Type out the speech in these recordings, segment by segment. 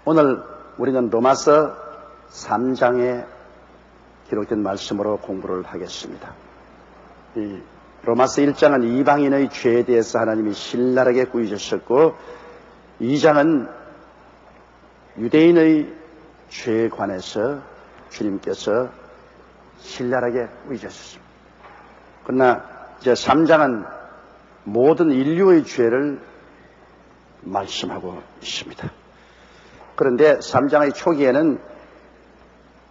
오늘 우리는 로마서 3장에 기록된 말씀으로 공부를 하겠습니다. 이 로마서 1장은 이방인의 죄에 대해서 하나님이 신랄하게 꾸짖으셨고, 2장은 유대인의 죄에 관해서 주님께서 신랄하게 꾸짖으셨습니다. 그러나 이제 3장은 모든 인류의 죄를 말씀하고 있습니다. 그런데 3장의 초기에는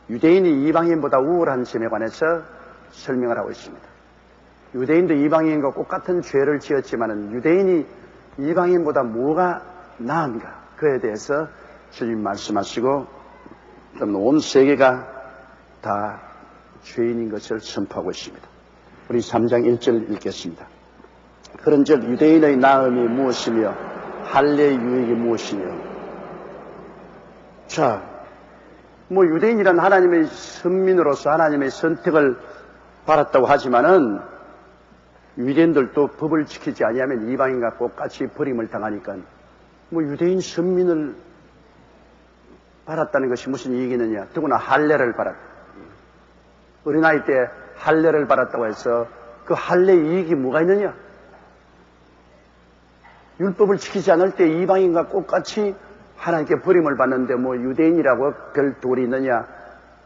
유대인이 이방인보다 우월한 점에 관해서 설명을 하고 있습니다. 유대인도 이방인과 똑같은 죄를 지었지만 유대인이 이방인보다 뭐가 나은가, 그에 대해서 주님 말씀하시고 온 세계가 다 죄인인 것을 선포하고 있습니다. 우리 3장 1절 읽겠습니다. 그런즉 유대인의 나음이 무엇이며 할례의 유익이 무엇이며. 자, 유대인이란 하나님의 선민으로서 하나님의 선택을 받았다고 하지만은 유대인들도 법을 지키지 아니하면 이방인과 똑같이 버림을 당하니까 유대인 선민을 받았다는 것이 무슨 이익이느냐. 더구나 할례를 받았다. 어린아이 때 할례를 받았다고 해서 그 할례의 이익이 뭐가 있느냐. 율법을 지키지 않을 때 이방인과 똑같이 하나님께 버림을 받는데 유대인이라고 별 도리 있느냐.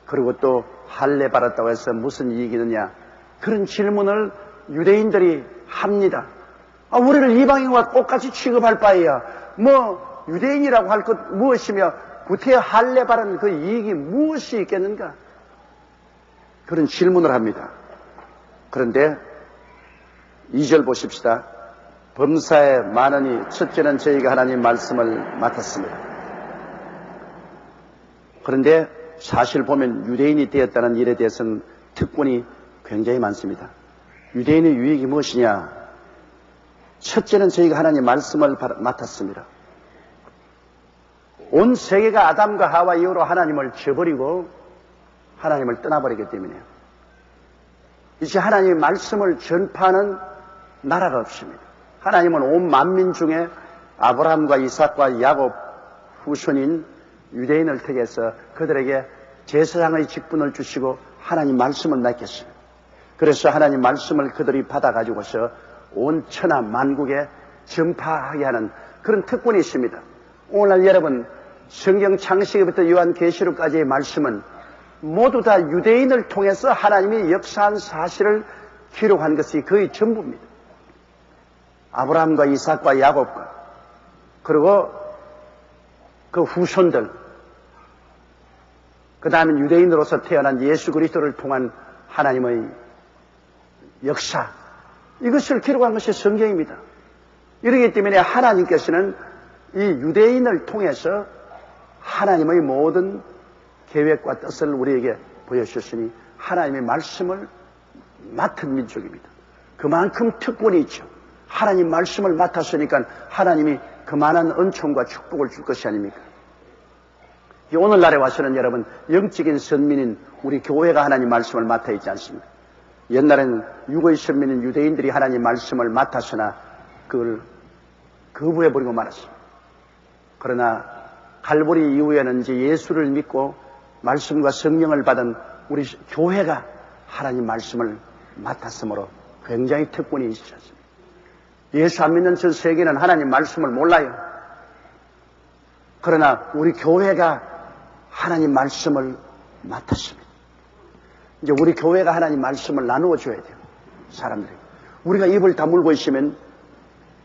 그리고 또 할례 받았다고 해서 무슨 이익이 있느냐. 그런 질문을 유대인들이 합니다. 우리를 이방인과 똑같이 취급할 바에야 유대인이라고 할 것 무엇이며 구태 할례 받은 그 이익이 무엇이 있겠는가. 그런 질문을 합니다. 그런데 2절 보십시다. 범사에 많으니 첫째는 저희가 하나님 말씀을 맡았습니다. 그런데 사실 보면 유대인이 되었다는 일에 대해서는 특권이 굉장히 많습니다. 유대인의 유익이 무엇이냐. 첫째는 저희가 하나님 말씀을 맡았습니다. 온 세계가 아담과 하와 이후로 하나님을 저버리고 하나님을 떠나버리기 때문에 이제 하나님의 말씀을 전파하는 나라가 없습니다. 하나님은 온 만민 중에 아브라함과 이삭과 야곱 후손인 유대인을 택해서 그들에게 제사장의 직분을 주시고 하나님 말씀을 맡겼습니다. 그래서 하나님 말씀을 그들이 받아가지고서 온 천하 만국에 전파하게 하는 그런 특권이 있습니다. 오늘날 여러분 성경 창세기부터 요한계시록까지의 말씀은 모두 다 유대인을 통해서 하나님이 역사한 사실을 기록한 것이 거의 전부입니다. 아브라함과 이삭과 야곱과 그리고 그 후손들, 그 다음에 유대인으로서 태어난 예수 그리스도를 통한 하나님의 역사, 이것을 기록한 것이 성경입니다. 이러기 때문에 하나님께서는 이 유대인을 통해서 하나님의 모든 계획과 뜻을 우리에게 보여주셨으니 하나님의 말씀을 맡은 민족입니다. 그만큼 특권이 있죠. 하나님 말씀을 맡았으니까 하나님이 그만한 은총과 축복을 줄 것이 아닙니까? 오늘날에 와서는 여러분 영적인 선민인 우리 교회가 하나님 말씀을 맡아 있지 않습니까? 옛날에는 육의 선민인 유대인들이 하나님 말씀을 맡았으나 그걸 거부해버리고 말았습니다. 그러나 갈보리 이후에는 이제 예수를 믿고 말씀과 성령을 받은 우리 교회가 하나님 말씀을 맡았으므로 굉장히 특권이 있지 않습니까? 예수 안 믿는 전 세계는 하나님 말씀을 몰라요. 그러나 우리 교회가 하나님 말씀을 맡았습니다. 이제 우리 교회가 하나님 말씀을 나누어 줘야 돼요. 사람들이. 우리가 입을 다물고 있으면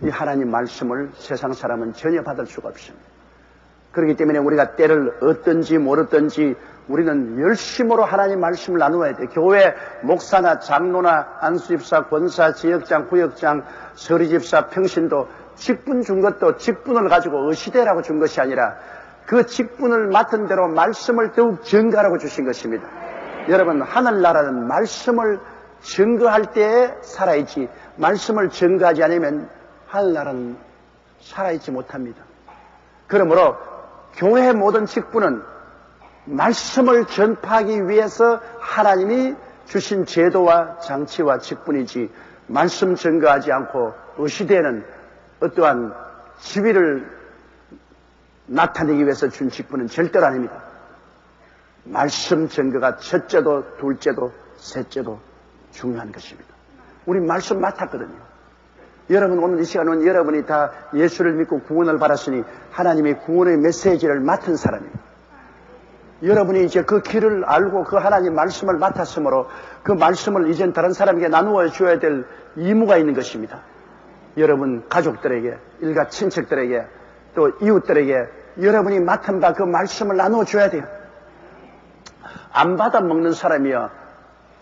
이 하나님 말씀을 세상 사람은 전혀 받을 수가 없습니다. 그렇기 때문에 우리가 때를 얻든지 모르든지 우리는 열심으로 하나님 말씀을 나누어야 돼요. 교회 목사나 장로나 안수집사, 권사, 지역장, 구역장, 서리집사, 평신도 직분 준 것도 직분을 가지고 의시대라고 준 것이 아니라 그 직분을 맡은 대로 말씀을 더욱 증거하라고 주신 것입니다. 여러분, 하늘나라는 말씀을 증거할 때에 살아있지 말씀을 증거하지 않으면 하늘나라는 살아있지 못합니다. 그러므로 교회의 모든 직분은 말씀을 전파하기 위해서 하나님이 주신 제도와 장치와 직분이지 말씀 증거하지 않고 의시대는 어떠한 지위를 나타내기 위해서 준 직분은 절대로 아닙니다. 말씀 증거가 첫째도 둘째도 셋째도 중요한 것입니다. 우리 말씀 맡았거든요. 여러분 오늘 이 시간은 여러분이 다 예수를 믿고 구원을 받았으니 하나님의 구원의 메시지를 맡은 사람이에요. 여러분이 이제 그 길을 알고 그 하나님 말씀을 맡았으므로 그 말씀을 이젠 다른 사람에게 나누어 줘야 될 의무가 있는 것입니다. 여러분 가족들에게, 일가 친척들에게, 또 이웃들에게 여러분이 맡은 바 그 말씀을 나누어 줘야 돼요. 안 받아 먹는 사람이야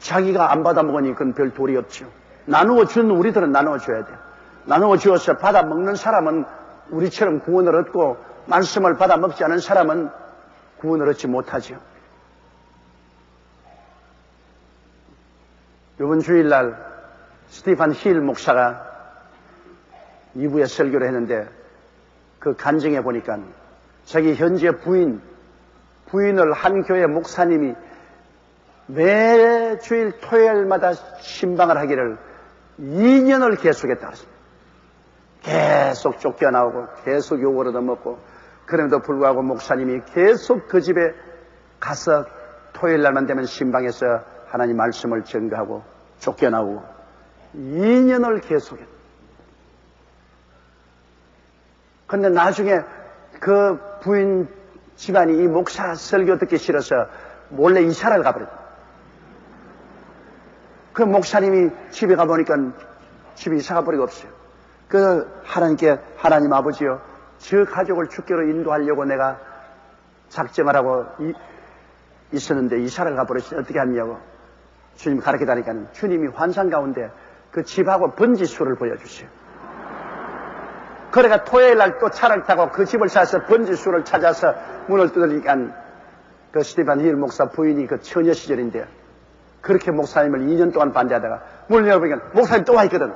자기가 안 받아 먹으니 그건 별 도리 없죠. 나누어 준 우리들은 나누어 줘야 돼요. 나누어 주어서 받아 먹는 사람은 우리처럼 구원을 얻고 말씀을 받아 먹지 않은 사람은 구원을 얻지 못하죠. 이번 주일날 스티판 힐 목사가 2부에 설교를 했는데 그 간증해 보니까 자기 현재 부인을 한 교회 목사님이 매주일 토요일마다 신방을 하기를 2년을 계속했다 그랬습니다. 계속 쫓겨나오고 계속 욕을 얻어먹고 그럼에도 불구하고 목사님이 계속 그 집에 가서 토요일 날만 되면 신방에서 하나님 말씀을 증거하고 쫓겨나오고 2년을 계속했다. 그런데 나중에 그 부인 집안이 이 목사 설교 듣기 싫어서 몰래 이사를 가버렸다. 그 목사님이 집에 가보니까 집에 이사 가버리고 없어요. 그 하나님께 하나님 아버지요, 저 가족을 주께로 인도하려고 내가 작정을 하고 있었는데 이사를 가버렸으니 어떻게 하냐고 주님 가르쳐다니까 주님이 환상 가운데 그 집하고 번지수를 보여주세요. 그래가 토요일 날 또 차를 타고 그 집을 사서 번지수를 찾아서 문을 두드리니까 그 스티반 힐 목사 부인이 그 처녀 시절인데 그렇게 목사님을 2년 동안 반대하다가 문을 열어보니까 목사님 또 와 있거든.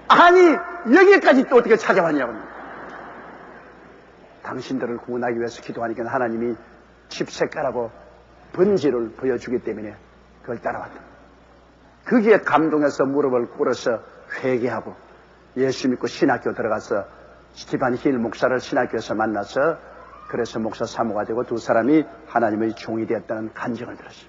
아니 여기까지 또 어떻게 찾아왔냐고. 당신들을 구원하기 위해서 기도하니까 하나님이 집 색깔하고 번지를 보여주기 때문에 그걸 따라왔다. 거기에 감동해서 무릎을 꿇어서 회개하고 예수 믿고 신학교 들어가서 스티반 힐 목사를 신학교에서 만나서 그래서 목사 사모가 되고 두 사람이 하나님의 종이 되었다는 간증을 들었어요.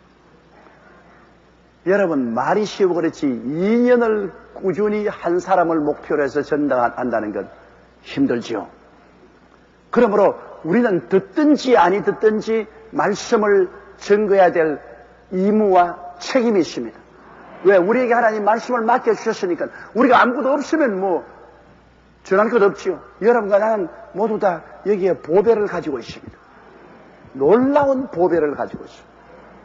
여러분 말이 쉬우고 그렇지 2년을 꾸준히 한 사람을 목표로 해서 전당한다는 건 힘들지요. 그러므로 우리는 듣든지 아니 듣든지 말씀을 증거해야 될 의무와 책임이 있습니다. 왜? 우리에게 하나님 말씀을 맡겨주셨으니까. 우리가 아무것도 없으면 뭐 전할 것 없지요. 여러분과 나는 모두 다 여기에 보배를 가지고 있습니다. 놀라운 보배를 가지고 있습니다.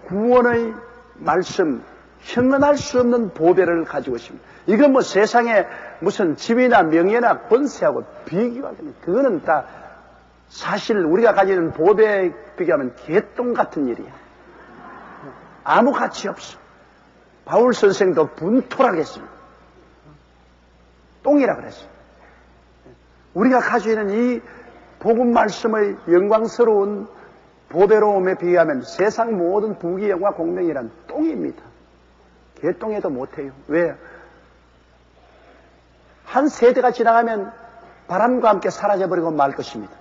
구원의 말씀, 형언할 수 없는 보배를 가지고 있습니다. 이건 뭐 세상에 무슨 집이나 명예나 권세하고 비교하기는 그거는 다 사실 우리가 가지는 보배에 비교하면 개똥 같은 일이야. 아무 가치 없어. 바울 선생도 분토라겠습니다. 똥이라 그랬어요. 우리가 가지고 있는 이 복음 말씀의 영광스러운 보배로움에 비하면 세상 모든 부귀 영화 공명이란 똥입니다. 개똥에도 못해요. 왜? 한 세대가 지나가면 바람과 함께 사라져버리고 말 것입니다.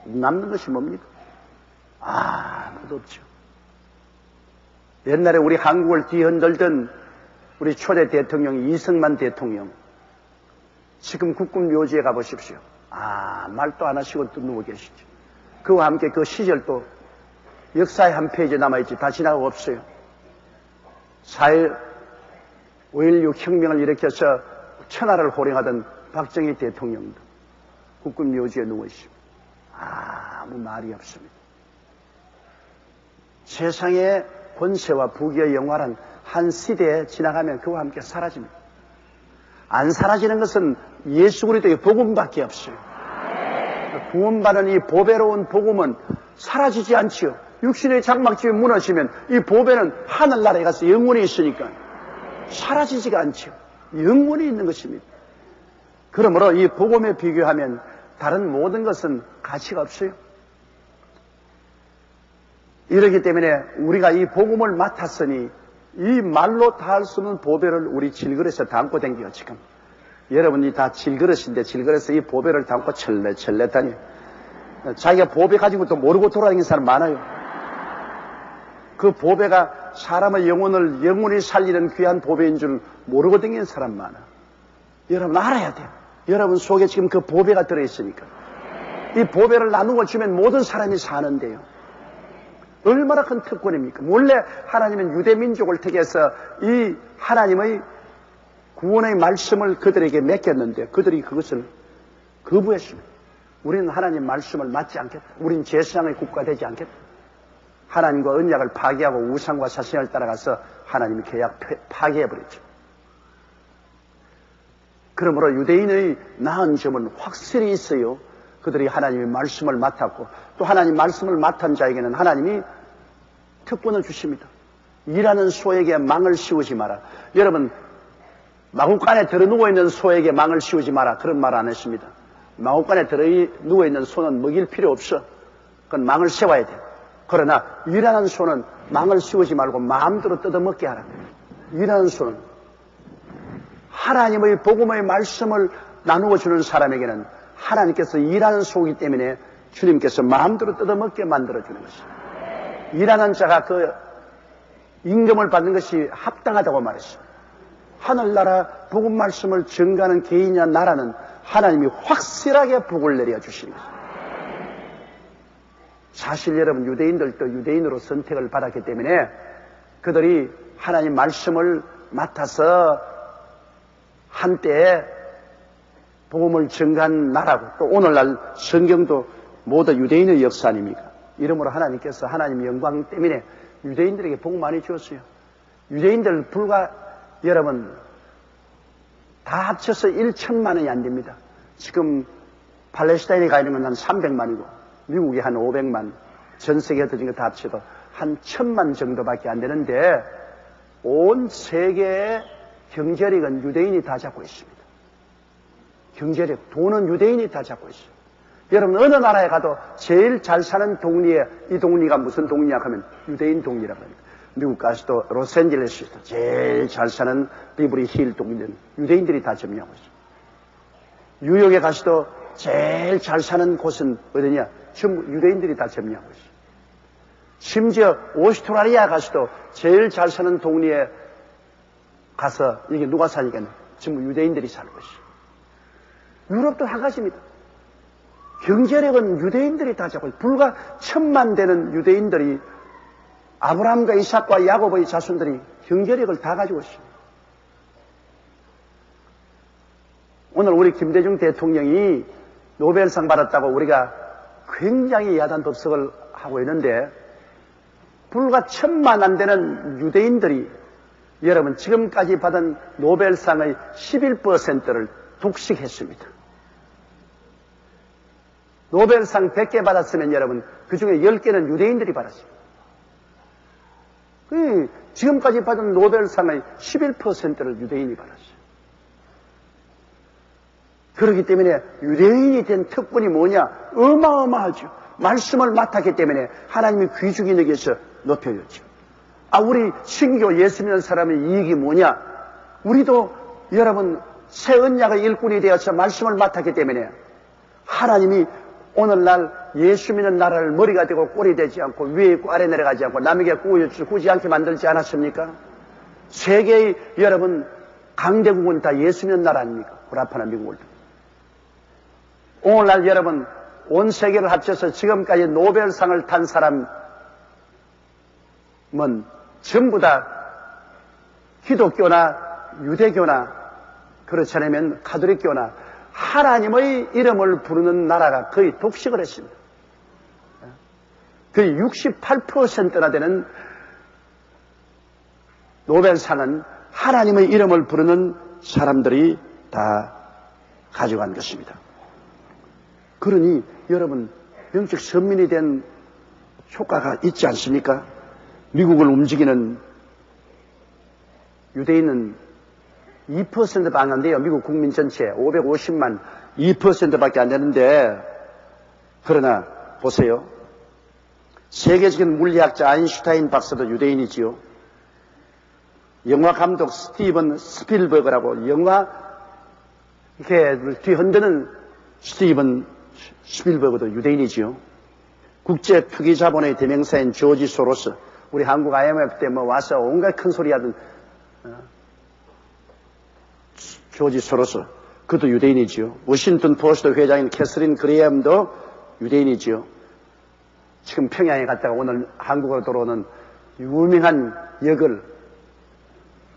남는 것이 뭡니까? 아무것도 없죠. 옛날에 우리 한국을 뒤흔들던 우리 초대 대통령 이승만 대통령, 지금 국군 묘지에 가보십시오. 말도 안 하시고 또 누워 계시죠. 그와 함께 그 시절도 역사의 한 페이지 남아있지 다 지나가고 없어요. 5.16 혁명을 일으켜서 천하를 호령하던 박정희 대통령도 국군 묘지에 누워 있습니다. 아무 말이 없습니다. 세상의 권세와 부귀의 영화란 한 시대에 지나가면 그와 함께 사라집니다. 안 사라지는 것은 예수 그리스도의 복음밖에 없어요. 구원받은 이 보배로운 복음은 사라지지 않지요. 육신의 장막집이 무너지면 이 보배는 하늘나라에 가서 영원히 있으니까 사라지지가 않지요. 영원히 있는 것입니다. 그러므로 이 복음에 비교하면 다른 모든 것은 가치가 없어요. 이렇기 때문에 우리가 이 복음을 맡았으니 이 말로 다 할 수 없는 보배를 우리 질그릇에 담고 댕겨요. 지금 여러분이 다 질그릇인데 질그릇에 이 보배를 담고 철레철레 다니. 자기가 보배 가지고 또 모르고 돌아다니는 사람 많아요. 그 보배가 사람의 영혼을 영원히 살리는 귀한 보배인 줄 모르고 다니는 사람 많아. 여러분 알아야 돼요. 여러분 속에 지금 그 보배가 들어있으니까. 이 보배를 나누어 주면 모든 사람이 사는데요. 얼마나 큰 특권입니까? 원래 하나님은 유대민족을 택해서 이 하나님의 구원의 말씀을 그들에게 맡겼는데 그들이 그것을 거부했습니다. 우리는 하나님 말씀을 맡지 않겠다. 우리는 제사장의 국가 되지 않겠다. 하나님과 언약을 파기하고 우상과 사신을 따라가서 하나님의 계약 파기해버렸죠. 그러므로 유대인의 나은 점은 확실히 있어요. 그들이 하나님의 말씀을 맡았고 또 하나님 말씀을 맡은 자에게는 하나님이 특권을 주십니다. 일하는 소에게 망을 씌우지 마라. 여러분 마구간에 들어 누워있는 소에게 망을 씌우지 마라. 그런 말 안 했습니다. 마구간에 들어 누워있는 소는 먹일 필요 없어. 그건 망을 세워야 돼. 그러나 일하는 소는 망을 씌우지 말고 마음대로 뜯어먹게 하라. 일하는 소는 하나님의 복음의 말씀을 나누어 주는 사람에게는 하나님께서 일하는 소이기 때문에 주님께서 마음대로 뜯어먹게 만들어주는 것입니다. 일하는 자가 그 임금을 받는 것이 합당하다고 말했습니다. 하늘나라 복음 말씀을 전가하는 개인이나 나라는 하나님이 확실하게 복을 내려주시는 것입니다. 사실 여러분 유대인들도 유대인으로 선택을 받았기 때문에 그들이 하나님 말씀을 맡아서 한때 복음을 전가한 나라고 또 오늘날 성경도 모두 유대인의 역사 아닙니까? 이러므로 하나님께서 하나님의 영광 때문에 유대인들에게 복 많이 주었어요. 유대인들 불과 여러분 다 합쳐서 1천만원이 안 됩니다. 지금 팔레스타인에 가 있는 건 한 300만이고 미국이 한 500만, 전 세계에 터진 거 다 합쳐도 한 1000만 정도밖에 안 되는데 온 세계의 경제력은 유대인이 다 잡고 있습니다. 경제력, 돈은 유대인이 다 잡고 있어요. 여러분 어느 나라에 가도 제일 잘 사는 동리에 이 동리가 무슨 동리냐 하면 유대인 동리라고 합니다. 미국 가서도 로스앤젤레스에서 제일 잘 사는 비브리 힐 동리는 유대인들이 다 점령하고 있어요. 뉴욕에 가서도 제일 잘 사는 곳은 어디냐? 전부 유대인들이 다 점령하고 있어요. 심지어 오스트라리아 가서도 제일 잘 사는 동리에 가서 이게 누가 사니까 전부 유대인들이 살고 있어요. 유럽도 한 가지입니다. 경제력은 유대인들이 다 잡고 있어요. 불과 1000만 되는 유대인들이 아브라함과 이삭과 야곱의 자손들이 경제력을 다 가지고 있습니다. 오늘 우리 김대중 대통령이 노벨상 받았다고 우리가 굉장히 야단 법석을 하고 있는데 불과 1000만 안 되는 유대인들이 여러분 지금까지 받은 노벨상의 11%를 독식했습니다. 노벨상 100개 받았으면 여러분 그 중에 10개는 유대인들이 받았습니다. 지금까지 받은 노벨상의 11%를 유대인이 받았어요. 그렇기 때문에 유대인이 된 특권이 뭐냐? 어마어마하죠. 말씀을 맡았기 때문에 하나님이 귀중히 여기서 높여줬죠. 우리 신교 예수 믿는 사람의 이익이 뭐냐? 우리도 여러분 새 언약의 일꾼이 되어서 말씀을 맡았기 때문에 하나님이 오늘날 예수 믿는 나라를 머리가 되고 꼴이 되지 않고 위에 있고 아래 내려가지 않고 남에게 꾸지 않게 만들지 않았습니까? 세계의 여러분 강대국은 다 예수 믿는 나라 아닙니까? 구라파나 미국을. 오늘날 여러분 온 세계를 합쳐서 지금까지 노벨상을 탄 사람은 전부 다 기독교나 유대교나 그렇지 않으면 가톨릭교나 하나님의 이름을 부르는 나라가 거의 독식을 했습니다. 거의 68%나 되는 노벨상은 하나님의 이름을 부르는 사람들이 다 가져간 것입니다. 그러니 여러분 영적 선민이 된 효과가 있지 않습니까? 미국을 움직이는 유대인은 2%도 안 돼요. 미국 국민 전체 550만 2%밖에 안 되는데 그러나 보세요. 세계적인 물리학자 아인슈타인 박사도 유대인이지요. 영화 감독 스티븐 스필버그라고 영화 이렇게 뒤흔드는 스티븐 스필버그도 유대인이지요. 국제 투기 자본의 대명사인 조지 소로스, 우리 한국 IMF 때 뭐 와서 온갖 큰 소리 하던 조지 소로스, 그것도 유대인이지요. 워싱턴 포스트 회장인 캐서린 그레이엄도 유대인이지요. 지금 평양에 갔다가 오늘 한국으로 돌아오는 유명한 역을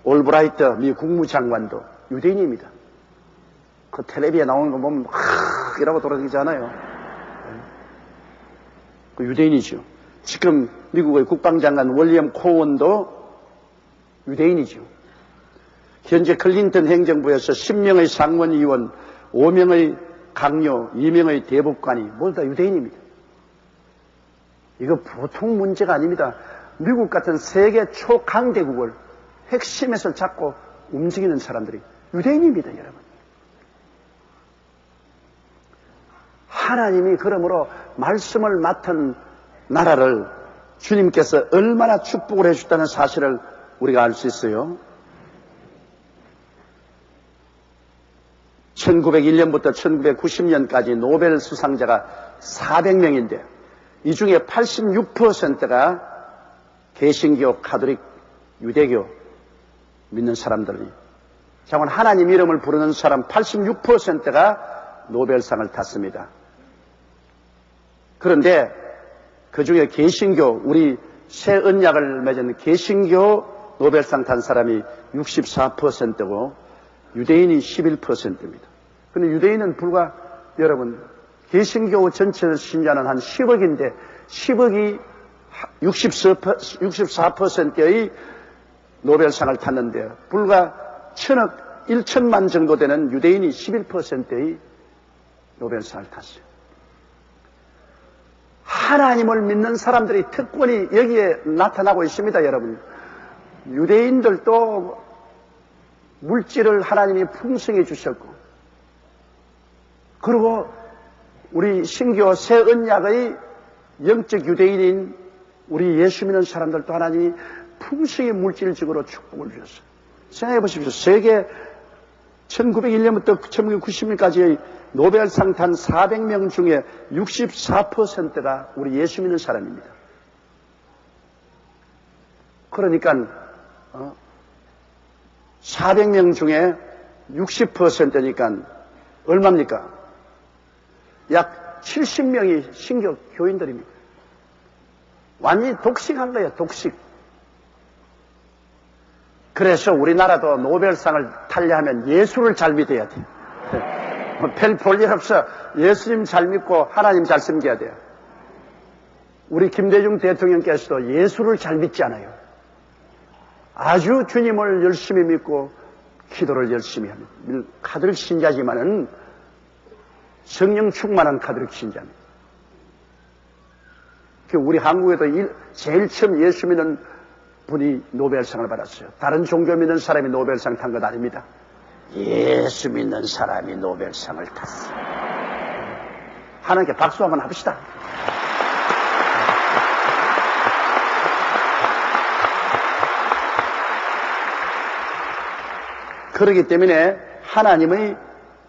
올브라이트 미 국무장관도 유대인입니다. 그 텔레비에 나오는 거 보면 이라고 돌아다니잖아요. 그 유대인이죠. 지금 미국의 국방장관 월리엄 코원도 유대인이죠. 현재 클린턴 행정부에서 10명의 상원의원, 5명의 강요, 2명의 대법관이 모두 다 유대인입니다. 이거 보통 문제가 아닙니다. 미국 같은 세계 초강대국을 핵심에서 잡고 움직이는 사람들이 유대인입니다, 여러분. 하나님이 그러므로 말씀을 맡은 나라를 주님께서 얼마나 축복을 해주셨다는 사실을 우리가 알 수 있어요. 1901년부터 1990년까지 노벨 수상자가 400명인데 이 중에 86%가 개신교, 가톨릭, 유대교 믿는 사람들이, 정말 하나님 이름을 부르는 사람 86%가 노벨상을 탔습니다. 그런데 그 중에 개신교, 우리 새 언약을 맺은 개신교 노벨상 탄 사람이 64%고 유대인이 11%입니다. 그런데 유대인은 불과, 여러분, 개신교 전체 신자는 한 10억인데 10억이 64%의 노벨상을 탔는데 불과 1000억, 1천만 정도 되는 유대인이 11%의 노벨상을 탔어요. 하나님을 믿는 사람들이 특권이 여기에 나타나고 있습니다, 여러분. 유대인들도 물질을 하나님이 풍성해 주셨고, 그리고 우리 신교 새 언약의 영적 유대인인 우리 예수 믿는 사람들도 하나님이 풍성히 물질적으로 축복을 주셨어요. 생각해 보십시오. 세계 1901년부터 1990년까지의 노벨상 탄 400명 중에 64%가 우리 예수 믿는 사람입니다. 그러니까 400명 중에 60%니까 얼마입니까? 약 70명이 신교 교인들입니다. 완전히 독식한 거예요, 독식. 그래서 우리나라도 노벨상을 타려 하면 예수를 잘 믿어야 돼요. 별 볼 일 없어. 예수님 잘 믿고 하나님 잘 섬겨야 돼요. 우리 김대중 대통령께서도 예수를 잘 믿지 않아요. 아주 주님을 열심히 믿고 기도를 열심히 합니다. 가톨릭 신자지만은 성령 충만한 가톨릭 신자입니다. 우리 한국에도 제일 처음 예수 믿는 분이 노벨상을 받았어요. 다른 종교 믿는 사람이 노벨상 탄 것 아닙니다. 예수 믿는 사람이 노벨상을 탔어요. 하나님께 박수 한번 합시다. 그렇기 때문에 하나님의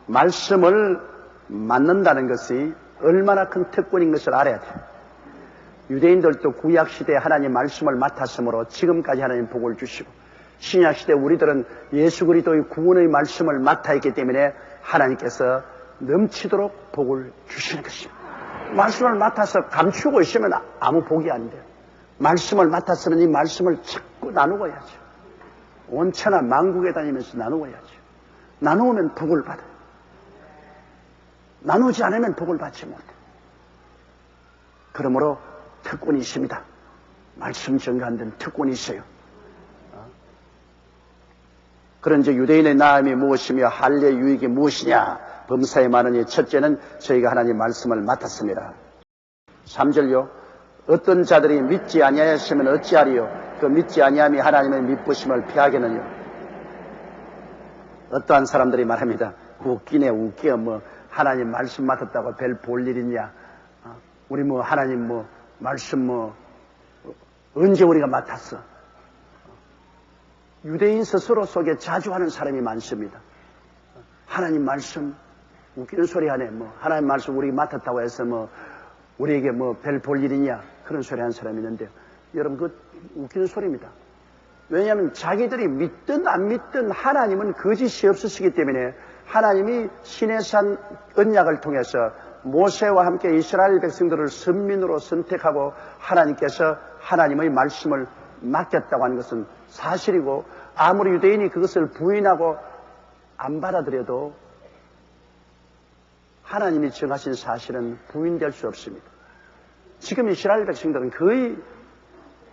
말씀을 맡는다는 것이 얼마나 큰 특권인 것을 알아야 돼요. 유대인들도 구약시대에 하나님 말씀을 맡았으므로 지금까지 하나님 복을 주시고, 신약시대 우리들은 예수 그리스도의 구원의 말씀을 맡아 있기 때문에 하나님께서 넘치도록 복을 주시는 것입니다. 말씀을 맡아서 감추고 있으면 아무 복이 안 돼요. 말씀을 맡았으면 이 말씀을 자꾸 나누어야죠. 온 천하 만국에 다니면서 나누어야죠. 나누면 복을 받아요. 나누지 않으면 복을 받지 못해요. 그러므로 특권이 있습니다. 말씀 전가한 데는 특권이 있어요. 그런즉 유대인의 나음이 무엇이며 할례의 유익이 무엇이냐? 범사에 많으니 첫째는 저희가 하나님 말씀을 맡았습니다. 3절요. 어떤 자들이 믿지 아니하였으면 어찌하리요? 그 믿지 아니함이 하나님의 미쁘심을 피하겠느냐? 어떠한 사람들이 말합니다. 웃기네, 웃겨. 뭐 하나님 말씀 맡았다고 별 볼 일 있냐? 우리 뭐 하나님 뭐 말씀 뭐 언제 우리가 맡았어? 유대인 스스로 속에 자주 하는 사람이 많습니다. 하나님 말씀 웃기는 소리 하네. 하나님 말씀 우리 맡았다고 해서 우리에게 별 볼 일이냐 그런 소리 하는 사람이 있는데 여러분 그 웃기는 소리입니다. 왜냐하면 자기들이 믿든 안 믿든 하나님은 거짓이 없으시기 때문에 하나님이 시내산 언약을 통해서 모세와 함께 이스라엘 백성들을 선민으로 선택하고 하나님께서 하나님의 말씀을 맡겼다고 하는 것은 사실이고 아무리 유대인이 그것을 부인하고 안 받아들여도 하나님이 정하신 사실은 부인될 수 없습니다. 지금 이스라엘 백성들은 거의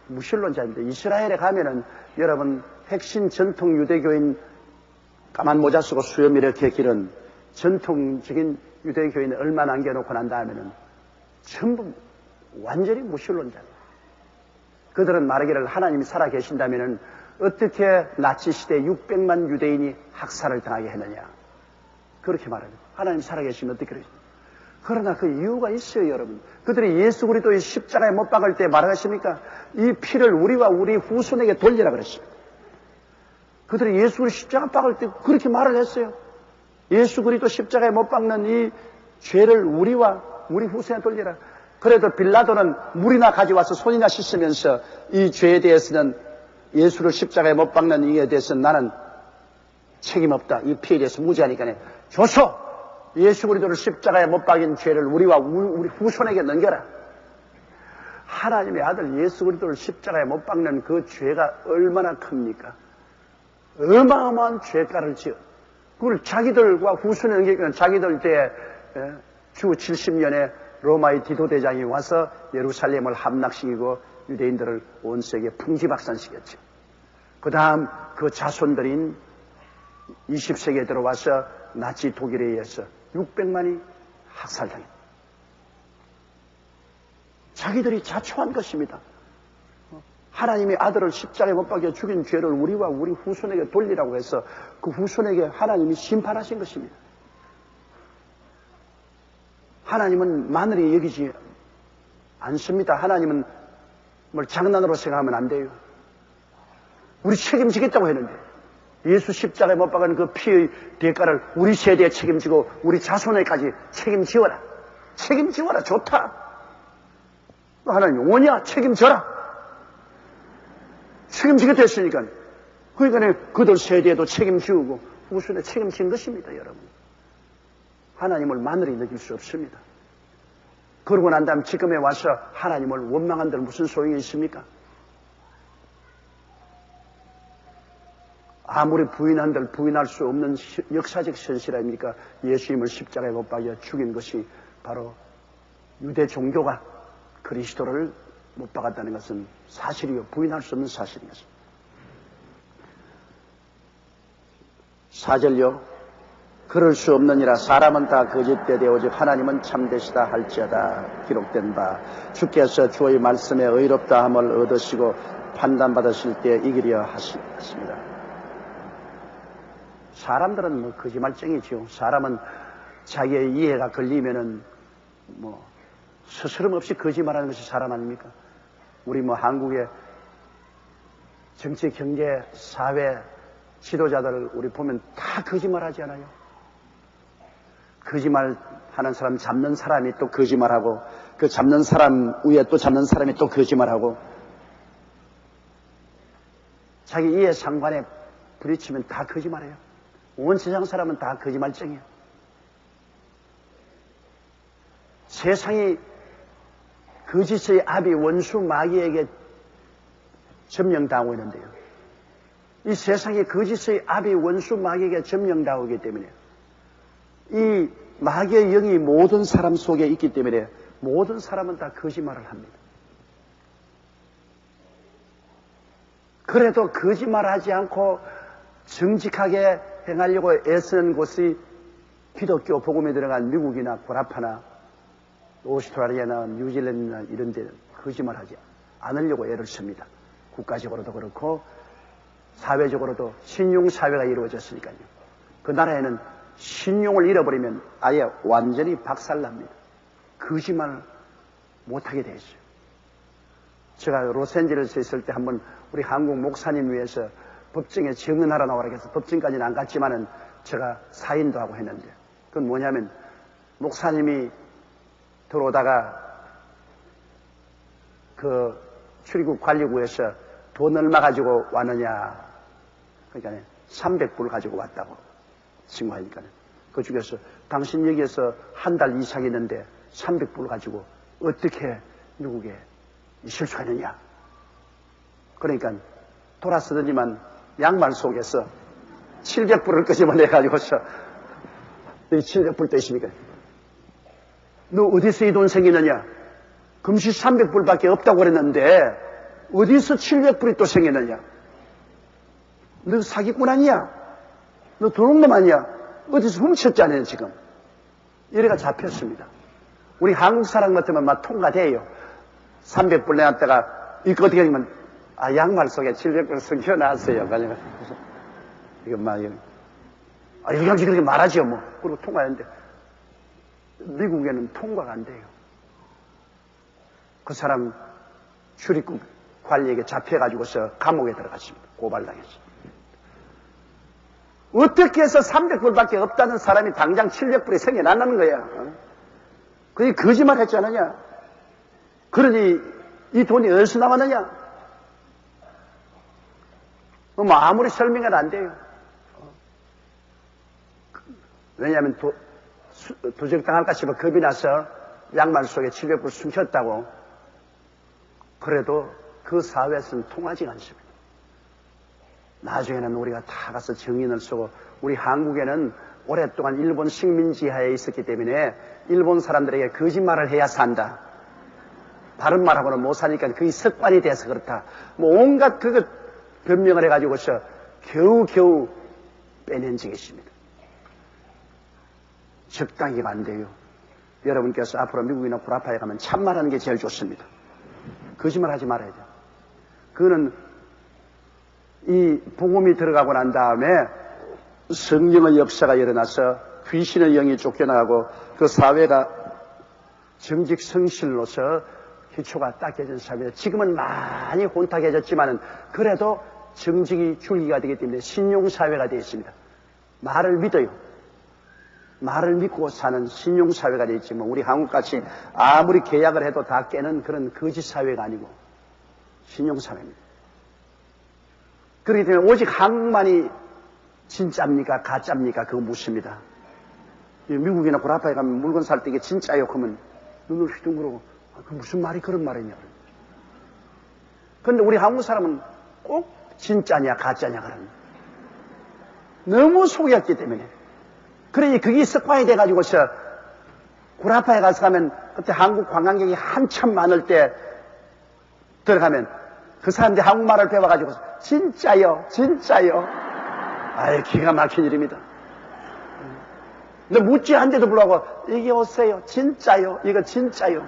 무신론자인데 이스라엘에 가면은 여러분 핵심 전통 유대교인 까만 모자 쓰고 수염 이렇게 기른 전통적인 유대교인을 얼마 남겨놓고 난 다음에는 전부 완전히 무신론자입니다. 그들은 말하기를 하나님이 살아계신다면은 어떻게 나치 시대 600만 유대인이 학살을 당하게 했느냐 그렇게 말합니다. 하나님 살아계시면 어떻게 그러십니까? 그러나 그 이유가 있어요, 여러분. 그들이 예수 그리스도의 십자가에 못 박을 때 말하십니까? 이 피를 우리와 우리 후손에게 돌리라 그랬습니다. 그들이 예수 그리스도 십자가 박을 때 그렇게 말을 했어요. 예수 그리스도 십자가에 못 박는 이 죄를 우리와 우리 후손에 돌리라. 그래도 빌라도는 물이나 가져와서 손이나 씻으면서 이 죄에 대해서는 예수를 십자가에 못 박는 이에 대해서는 나는 책임 없다. 이 피에 대해서 무죄하니까 줘서 예수 그리스도를 십자가에 못 박인 죄를 우리와 우리 후손에게 넘겨라. 하나님의 아들 예수 그리스도를 십자가에 못 박는 그 죄가 얼마나 큽니까? 어마어마한 죄가를 지어. 그걸 자기들과 후손에 넘기면 자기들 때에 주 70년에 로마의 디도 대장이 와서 예루살렘을 함락시키고 유대인들을 온 세계에 풍지박산시켰죠. 그 다음 그 자손들인 20세기에 들어와서 나치 독일에 의해서 600만이 학살당했다. 자기들이 자초한 것입니다. 하나님의 아들을 십자가에 못 박여 죽인 죄를 우리와 우리 후손에게 돌리라고 해서 그 후손에게 하나님이 심판하신 것입니다. 하나님은 마늘이 여기지 않습니다. 하나님은 뭘 장난으로 생각하면 안 돼요. 우리 책임지겠다고 했는데 예수 십자가에 못 박은 그 피의 대가를 우리 세대에 책임지고 우리 자손에까지 책임지어라. 책임지어라. 좋다. 하나님 오냐? 책임져라. 책임지겠다 했으니까 그러니까 그들 세대에도 책임지우고 후손에 책임진 것입니다. 여러분. 하나님을 마늘이 느낄 수 없습니다. 그러고 난 다음 지금에 와서 하나님을 원망한들 무슨 소용이 있습니까? 아무리 부인한들 부인할 수 없는 역사적 현실 아닙니까? 예수님을 십자가에 못 박여 죽인 것이 바로 유대 종교가 그리스도를 못 박았다는 것은 사실이요. 부인할 수 없는 사실인 것입니다. 4절요. 그럴 수 없느니라. 사람은 다 거짓되되 오직 하나님은 참되시다 할지어다. 기록된 바 주께서 주의 말씀에 의롭다 함을 얻으시고 판단받으실 때 이기려 하십니다. 사람들은 거짓말쟁이지요. 사람은 자기의 이해가 걸리면은 스스럼 없이 거짓말하는 것이 사람 아닙니까? 우리 한국의 정치, 경제, 사회 지도자들 우리 보면 다 거짓말하지 않아요? 거짓말하는 사람 잡는 사람이 또 거짓말하고 그 잡는 사람 위에 또 잡는 사람이 또 거짓말하고 자기 이해 상관에 부딪히면 다 거짓말해요. 온 세상 사람은 다 거짓말쟁이에요. 세상이 거짓의 압이 원수 마귀에게 점령당하고 있는데요. 이 세상에 거짓의 압이 원수 마귀에게 점령당하기 때문에 이 마귀의 영이 모든 사람 속에 있기 때문에 모든 사람은 다 거짓말을 합니다. 그래도 거짓말하지 않고 정직하게 행하려고 애쓰는 곳이 기독교 복음에 들어간 미국이나 고라파나 오스트라리아나 뉴질랜드나 이런 데는 거짓말하지 않으려고 애를 씁니다. 국가적으로도 그렇고 사회적으로도 신용사회가 이루어졌으니까요. 그 나라에는 신용을 잃어버리면 아예 완전히 박살납니다. 거짓말 못하게 돼 있어요. 제가 로스앤젤레스에 있을 때 한번 우리 한국 목사님 위해서 법정에 증언하러 나오라고 해서 법정까지는 안 갔지만은 제가 사인도 하고 했는데, 그건 뭐냐면 목사님이 들어오다가 그 출입국 관리부에서 돈 얼마 가지고 왔느냐, 그러니까 300불 가지고 왔다고 신고하니까, 그 중에서 당신 여기에서 한 달 이상 있는데 300불 가지고 어떻게 미국에 있을 수가 있느냐. 그러니까 돌아서더니만 양말 속에서 700불을 끄집어내가지고서, 여기 700불 또 있습니까? 너 어디서 이 돈 생기느냐? 금시 300불밖에 없다고 그랬는데 어디서 700불이 또 생기느냐? 너 사기꾼 아니야? 너 도둑놈 아니야? 어디서 훔쳤잖아요 지금. 이래가 잡혔습니다. 우리 한국 사람 같으면 막 통과돼요. 300불 내놨다가 이거 어떻게 하냐면, 양말 속에 700불 숨겨놨어요. 이거 막 여기 그렇게 말하죠 뭐. 그리고 통과했는데 미국에는 통과가 안 돼요. 그 사람 출입국 관리에게 잡혀가지고서 감옥에 들어갔습니다. 고발당했습니다. 어떻게 해서 300불밖에 없다는 사람이 당장 700불이 생겨난다는 거야. 그게 거짓말 했지 않느냐? 그러니 이 돈이 어디서 나왔느냐? 뭐 아무리 설명해도 안 돼요. 왜냐하면 도적당할까 싶어 겁이 나서 양말 속에 700불 숨겼다고. 그래도 그 사회에서는 통하지가 않습니다. 나중에는 우리가 다 가서 증인을 쓰고, 우리 한국에는 오랫동안 일본 식민지하에 있었기 때문에 일본 사람들에게 거짓말을 해야 산다. 바른 말하고는 못 사니까 그게 습관이 돼서 그렇다. 뭐 온갖 그거 변명을 해가지고서 겨우 빼낸 적이 있습니다. 적당히가 안 돼요. 여러분께서 앞으로 미국이나 구라파에 가면 참말하는 게 제일 좋습니다. 거짓말 하지 말아야 돼요. 그거는 이 복음이 들어가고 난 다음에 성령의 역사가 일어나서 귀신의 영이 쫓겨나가고 그 사회가 정직 성실로서 기초가 닦여진 사회입니다. 지금은 많이 혼탁해졌지만은 그래도 정직이 줄기가 되기 때문에 신용사회가 되어 있습니다. 말을 믿어요. 말을 믿고 사는 신용사회가 되어 있지만 우리 한국같이 아무리 계약을 해도 다 깨는 그런 거짓사회가 아니고 신용사회입니다. 그렇기 때문에 오직 한국만이 진짜입니까 가짜입니까 그거 묻습니다. 미국이나 구라파에 가면 물건 살 때 이게 진짜요? 그러면 눈을 휘둥그러고 그 무슨 말이 그런 말이냐. 그런데 우리 한국 사람은 꼭 진짜냐 가짜냐 그러는 너무 속였기 때문에. 그러니 그게 습관이 돼가지고서 구라파에 가서 가면 그때 한국 관광객이 한참 많을 때 들어가면 그 사람들이 한국말을 배워가지고 진짜요 진짜요. 아이 기가 막힌 일입니다. 근데 묻지 않은데도 불구하고 이게 오세요 진짜요 이거 진짜요.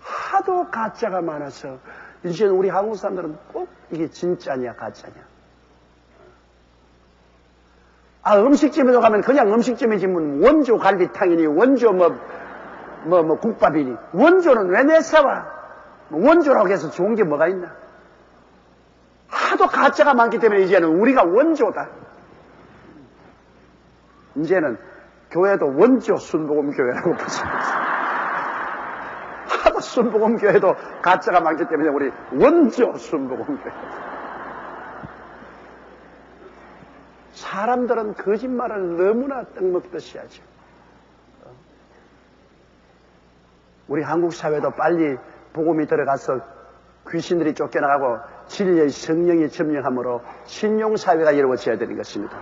하도 가짜가 많아서 이제 우리 한국 사람들은 꼭 이게 진짜냐 가짜냐. 음식점에 가면 그냥 음식점이지 뭐 원조 갈비탕이니 원조 뭐 국밥이니 원조는 왜 내세워? 원조라고 해서 좋은 게 뭐가 있나? 하도 가짜가 많기 때문에 이제는 우리가 원조다. 이제는 교회도 원조 순복음교회라고 부릅니다. 하도 순복음교회도 가짜가 많기 때문에 우리 원조 순복음교회. 사람들은 거짓말을 너무나 떡먹듯이 하죠. 우리 한국 사회도 빨리 복음이 들어가서 귀신들이 쫓겨나가고 진리의 성령이 점령함으로 신용사회가 이루어져야 되는 것입니다.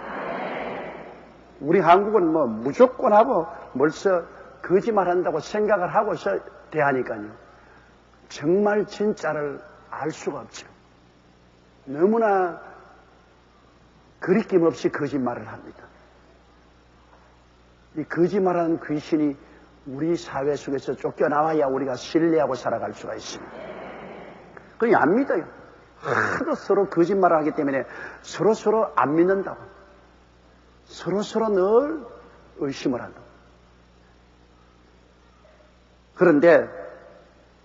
우리 한국은 뭐 무조건 하고 벌써 거짓말한다고 생각을 하고서 대하니까요. 정말 진짜를 알 수가 없죠. 너무나 거리낌 없이 거짓말을 합니다. 이 거짓말하는 귀신이 우리 사회 속에서 쫓겨나와야 우리가 신뢰하고 살아갈 수가 있습니다. 그냥 안 믿어요. 하도 서로 거짓말을 하기 때문에 서로 안 믿는다고. 서로 늘 의심을 한다고. 그런데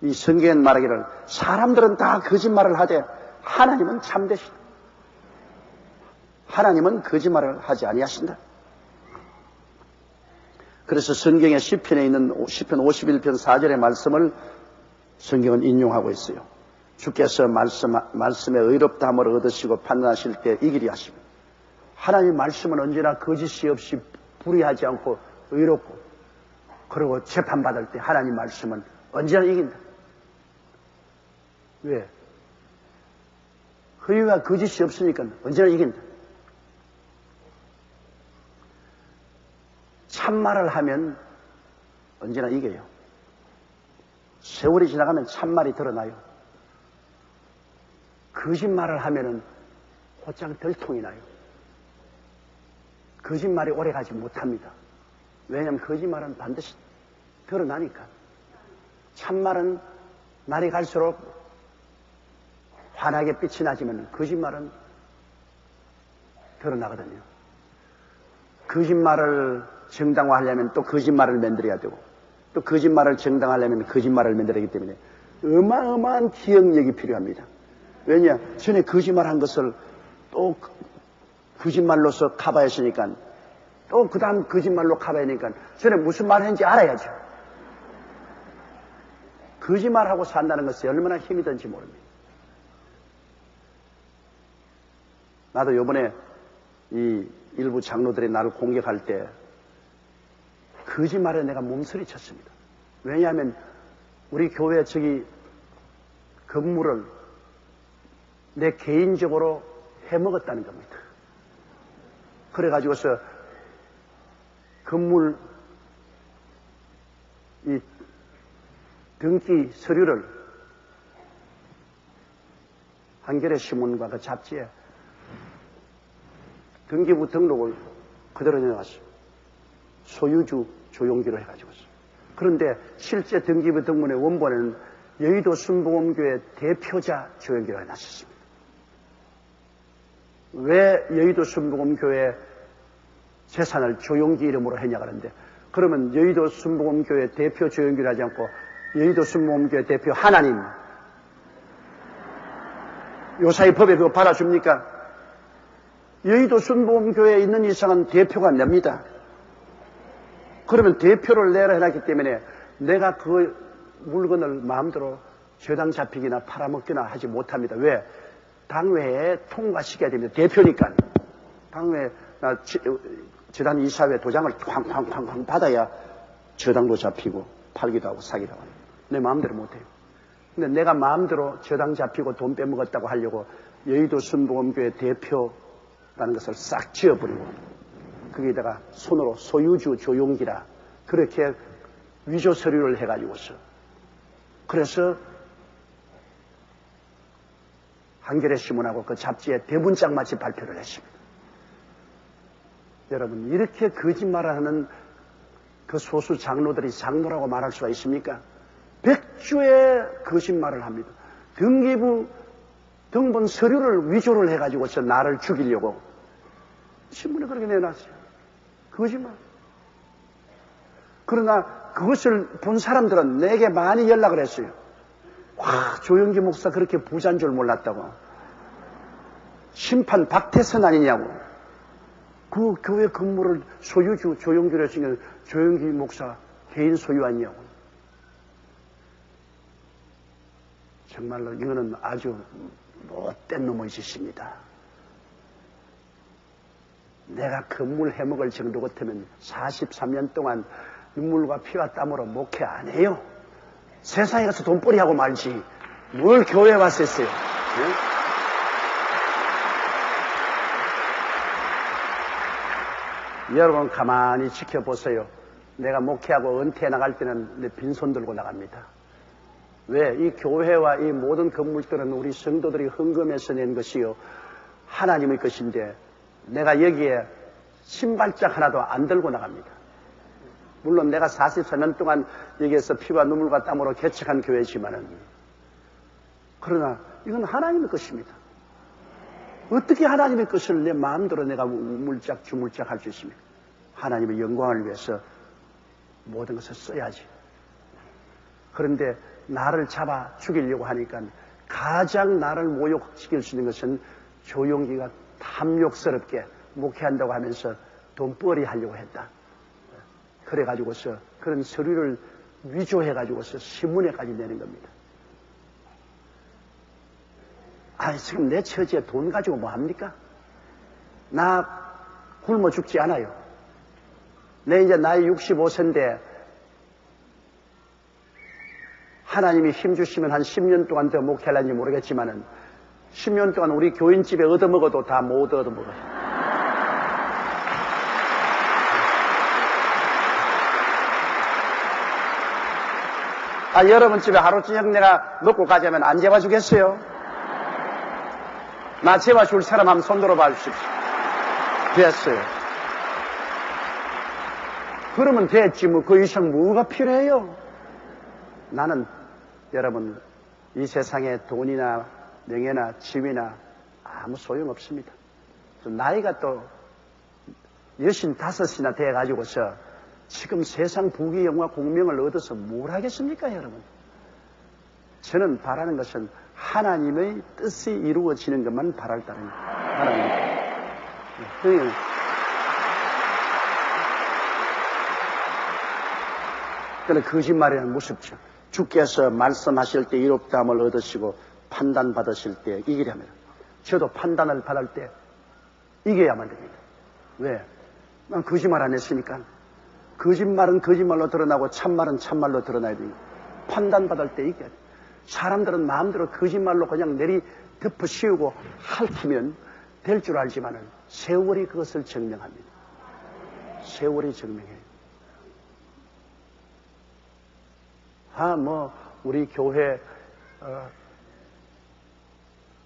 이 성경은 말하기를 사람들은 다 거짓말을 하되 하나님은 참되시다. 하나님은 거짓말을 하지 아니하신다. 그래서 성경의 시편에 있는 시편 51편 4절의 말씀을 성경은 인용하고 있어요. 주께서 말씀에 의롭다함을 얻으시고 판단하실 때 이기리 하시고, 하나님 말씀은 언제나 거짓이 없이 불의하지 않고 의롭고, 그리고 재판받을 때 하나님 말씀은 언제나 이긴다. 왜? 허위와 거짓이 없으니까 언제나 이긴다. 참말을 하면 언제나 이겨요. 세월이 지나가면 참말이 드러나요. 거짓말을 하면은 곧장 들통이 나요. 거짓말이 오래가지 못합니다. 왜냐하면 거짓말은 반드시 드러나니까. 참말은 날이 갈수록 환하게 빛이 나지만 거짓말은 드러나거든요. 거짓말을 정당화하려면 또 거짓말을 만들어야 되고, 또 거짓말을 정당화하려면 거짓말을 만들어야 하기 때문에 어마어마한 기억력이 필요합니다. 왜냐? 전에 거짓말한 것을 또 거짓말로서 커버했으니까, 또 그 다음 거짓말로 커버하니까 전에 무슨 말 했는지 알아야죠. 거짓말하고 산다는 것이 얼마나 힘이 든지 모릅니다. 나도 요번에 이 일부 장로들이 나를 공격할 때 거짓말에 내가 몸서리쳤습니다. 왜냐하면 우리 교회 저기 건물을 내 개인적으로 해먹었다는 겁니다. 그래가지고서 건물 이 등기 서류를 한겨레 신문과 그 잡지에 등기부 등록을 그대로 내놨어요. 소유주 조용기로 해가지고서. 그런데 실제 등기부 등본의 원본에는 여의도 순복음교회 대표자 조용기로 해놨었습니다. 왜 여의도 순복음교회 재산을 조용기 이름으로 했냐 그러는데, 그러면 여의도 순복음교회 대표 조용기를 하지 않고 여의도 순복음교회 대표 하나님, 요사이 법에 그거 받아줍니까? 여의도 순복음교회에 있는 이상은 대표가 냅니다. 그러면 대표를 내라 해놨기 때문에 내가 그 물건을 마음대로 저당 잡히기나 팔아먹기나 하지 못합니다. 왜? 당회에 통과시켜야 됩니다. 대표니까. 당회 저당 이사회 도장을 쾅쾅쾅쾅 받아야 저당도 잡히고 팔기도 하고 사기도 하고. 내 마음대로 못해요. 근데 내가 마음대로 저당 잡히고 돈 빼먹었다고 하려고 여의도 순복음교회 대표라는 것을 싹 지어버리고, 거기다가 손으로 소유주 조용기라 그렇게 위조 서류를 해가지고서, 그래서 한겨레 신문하고 그 잡지에 대문짝 마치 발표를 했습니다. 여러분, 이렇게 거짓말을 하는 그 소수 장로들이 장로라고 말할 수가 있습니까? 백주의 거짓말을 합니다. 등기부 등본 서류를 위조를 해가지고서 나를 죽이려고 신문에 그렇게 내놨어요. 거짓말. 그러나 그것을 본 사람들은 내게 많이 연락을 했어요. 와, 조영기 목사 그렇게 부자인 줄 몰랐다고. 심판 박태선 아니냐고. 그 교회 건물을 소유주 조영기로 했으니까 조영기 목사 개인 소유 아니냐고. 정말로 이거는 아주 못된 놈의 짓입니다. 내가 건물 해먹을 정도 같으면 43년 동안 눈물과 피와 땀으로 목회 안 해요. 세상에 가서 돈벌이하고 말지 뭘 교회에 와서 했어요. 네? 여러분 가만히 지켜보세요. 내가 목회하고 은퇴해 나갈 때는 내 빈손 들고 나갑니다. 왜? 이 교회와 이 모든 건물들은 우리 성도들이 헌금해서 낸 것이요 하나님의 것인데, 내가 여기에 신발짝 하나도 안 들고 나갑니다. 물론 내가 44년 동안 여기에서 피와 눈물과 땀으로 개척한 교회지만은, 그러나 이건 하나님의 것입니다. 어떻게 하나님의 것을 내 마음대로 내가 우물짝 주물짝 할 수 있습니까? 하나님의 영광을 위해서 모든 것을 써야지. 그런데 나를 잡아 죽이려고 하니까 가장 나를 모욕시킬 수 있는 것은 조용기가 탐욕스럽게 목회한다고 하면서 돈벌이 하려고 했다. 그래가지고서 그런 서류를 위조해가지고서 신문에까지 내는 겁니다. 지금 내 처지에 돈 가지고 뭐 합니까? 나 굶어 죽지 않아요. 내 이제 나이 65세인데 하나님이 힘주시면 한 10년 동안 더 목회할는지 모르겠지만은 10년 동안 우리 교인집에 얻어먹어도 다 못 얻어먹어요. 여러분 집에 하루 저녁 내가 먹고 가자면 안 재워주겠어요? 나 재워줄 사람 한번 손 들어봐 주십시오. 됐어요. 그러면 됐지 뭐 그 이상 뭐가 필요해요? 나는 여러분 이 세상에 돈이나 명예나 지위나 아무 소용없습니다. 나이가 또 65이나 돼가지고서 지금 세상 부귀 영화 공명을 얻어서 뭘 하겠습니까 여러분? 저는 바라는 것은 하나님의 뜻이 이루어지는 것만 바랍니다. 그는 거짓말이란 무섭죠. 주께서 말씀하실 때 이롭다함을 얻으시고 판단받으실 때 이기려 합니다. 저도 판단을 받을 때 이겨야만 됩니다. 왜? 난 거짓말 안 했으니까. 거짓말은 거짓말로 드러나고 참말은 참말로 드러나야 됩니다. 판단받을 때 이겨야 돼요. 사람들은 마음대로 거짓말로 그냥 내리 덮어 씌우고 핥히면 될 줄 알지만은 세월이 그것을 증명합니다. 세월이 증명해요. 우리 교회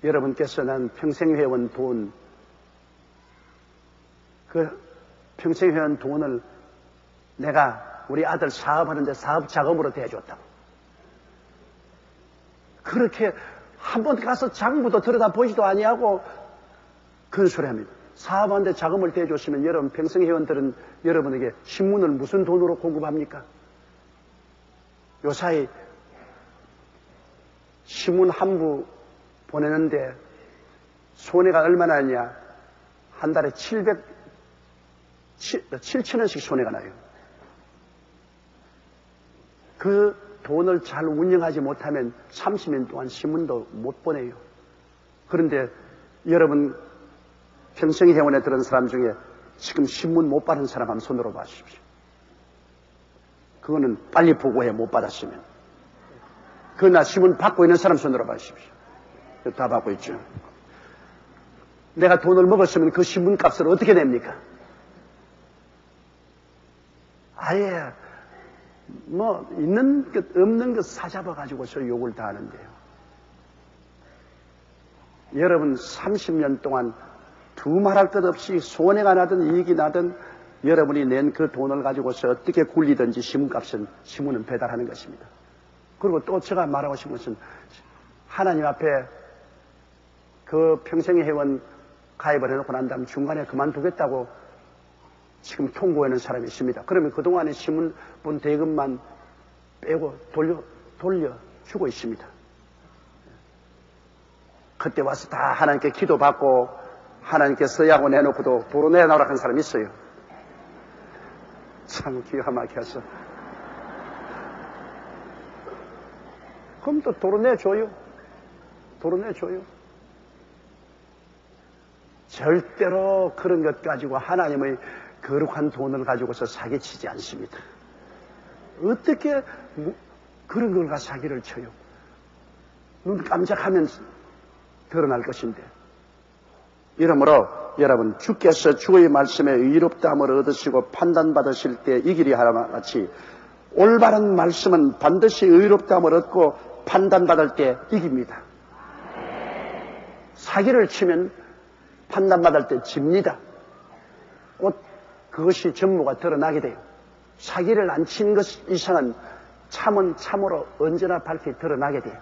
여러분께서는 평생회원 돈, 그 평생회원 돈을 내가 우리 아들 사업하는데 사업 자금으로 대줬다고. 그렇게 한번 가서 장부도 들여다보지도 아니하고 그런 소리 합니다. 사업하는데 자금을 대줬으면 여러분 평생회원들은 여러분에게 신문을 무슨 돈으로 공급합니까? 요사이 신문 한 부 보내는데 손해가 얼마나 하냐? 한 달에 7,000원씩 손해가 나요. 그 돈을 잘 운영하지 못하면 30년 동안 신문도 못 보내요. 그런데 여러분 평생회원에 들은 사람 중에 지금 신문 못 받은 사람 한번 손으로 봐주십시오. 그거는 빨리 보고해 못 받았으면. 그러나 신문 받고 있는 사람 손으로 봐주십시오. 다 받고 있죠. 내가 돈을 먹었으면 그 신문 값을 어떻게 냅니까? 아예 있는 것 없는 것 사잡아 가지고서 욕을 다 하는데요. 여러분 30년 동안 두말할 것 없이 손해가 나든 이익이 나든 여러분이 낸 그 돈을 가지고서 어떻게 굴리든지 신문은 배달하는 것입니다. 그리고 또 제가 말하고 싶은 것은 하나님 앞에 그 평생의 회원 가입을 해놓고 난 다음 중간에 그만두겠다고 지금 통고하는 사람이 있습니다. 그러면 그동안의 신문분 대금만 빼고 돌려주고 있습니다. 그때 와서 다 하나님께 기도받고 하나님께 서야고 내놓고도 도로 내놔라 한 사람이 있어요. 참 기가 막혀서. 그럼 또 도로 내줘요. 도로 내줘요. 절대로 그런 것 가지고 하나님의 거룩한 돈을 가지고서 사기치지 않습니다. 어떻게 그런 걸 가지고 사기를 쳐요? 눈 깜짝하면 드러날 것인데. 이러므로 여러분 주께서 주의 말씀에 의롭다함을 얻으시고 판단받으실 때 이기리 하나 같이 올바른 말씀은 반드시 의롭다함을 얻고 판단받을 때 이깁니다. 사기를 치면 판단받을 때 집니다. 그것이 전모가 드러나게 돼요. 사기를 안 치는 것 이상은 참은 참으로 언제나 밝히 드러나게 돼요.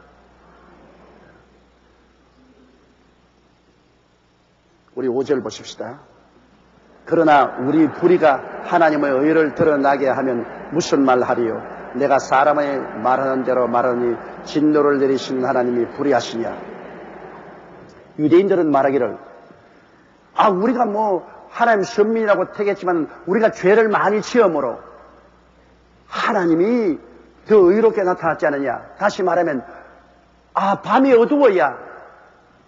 우리 5절 보십시다. 그러나 우리 불의가 하나님의 의를 드러나게 하면 무슨 말 하리요? 내가 사람의 말하는 대로 말하니 진노를 내리시는 하나님이 불의하시냐? 유대인들은 말하기를 우리가 하나님 선민이라고 택했지만 우리가 죄를 많이 지음으로 하나님이 더 의롭게 나타났지 않느냐. 다시 말하면 밤이 어두워야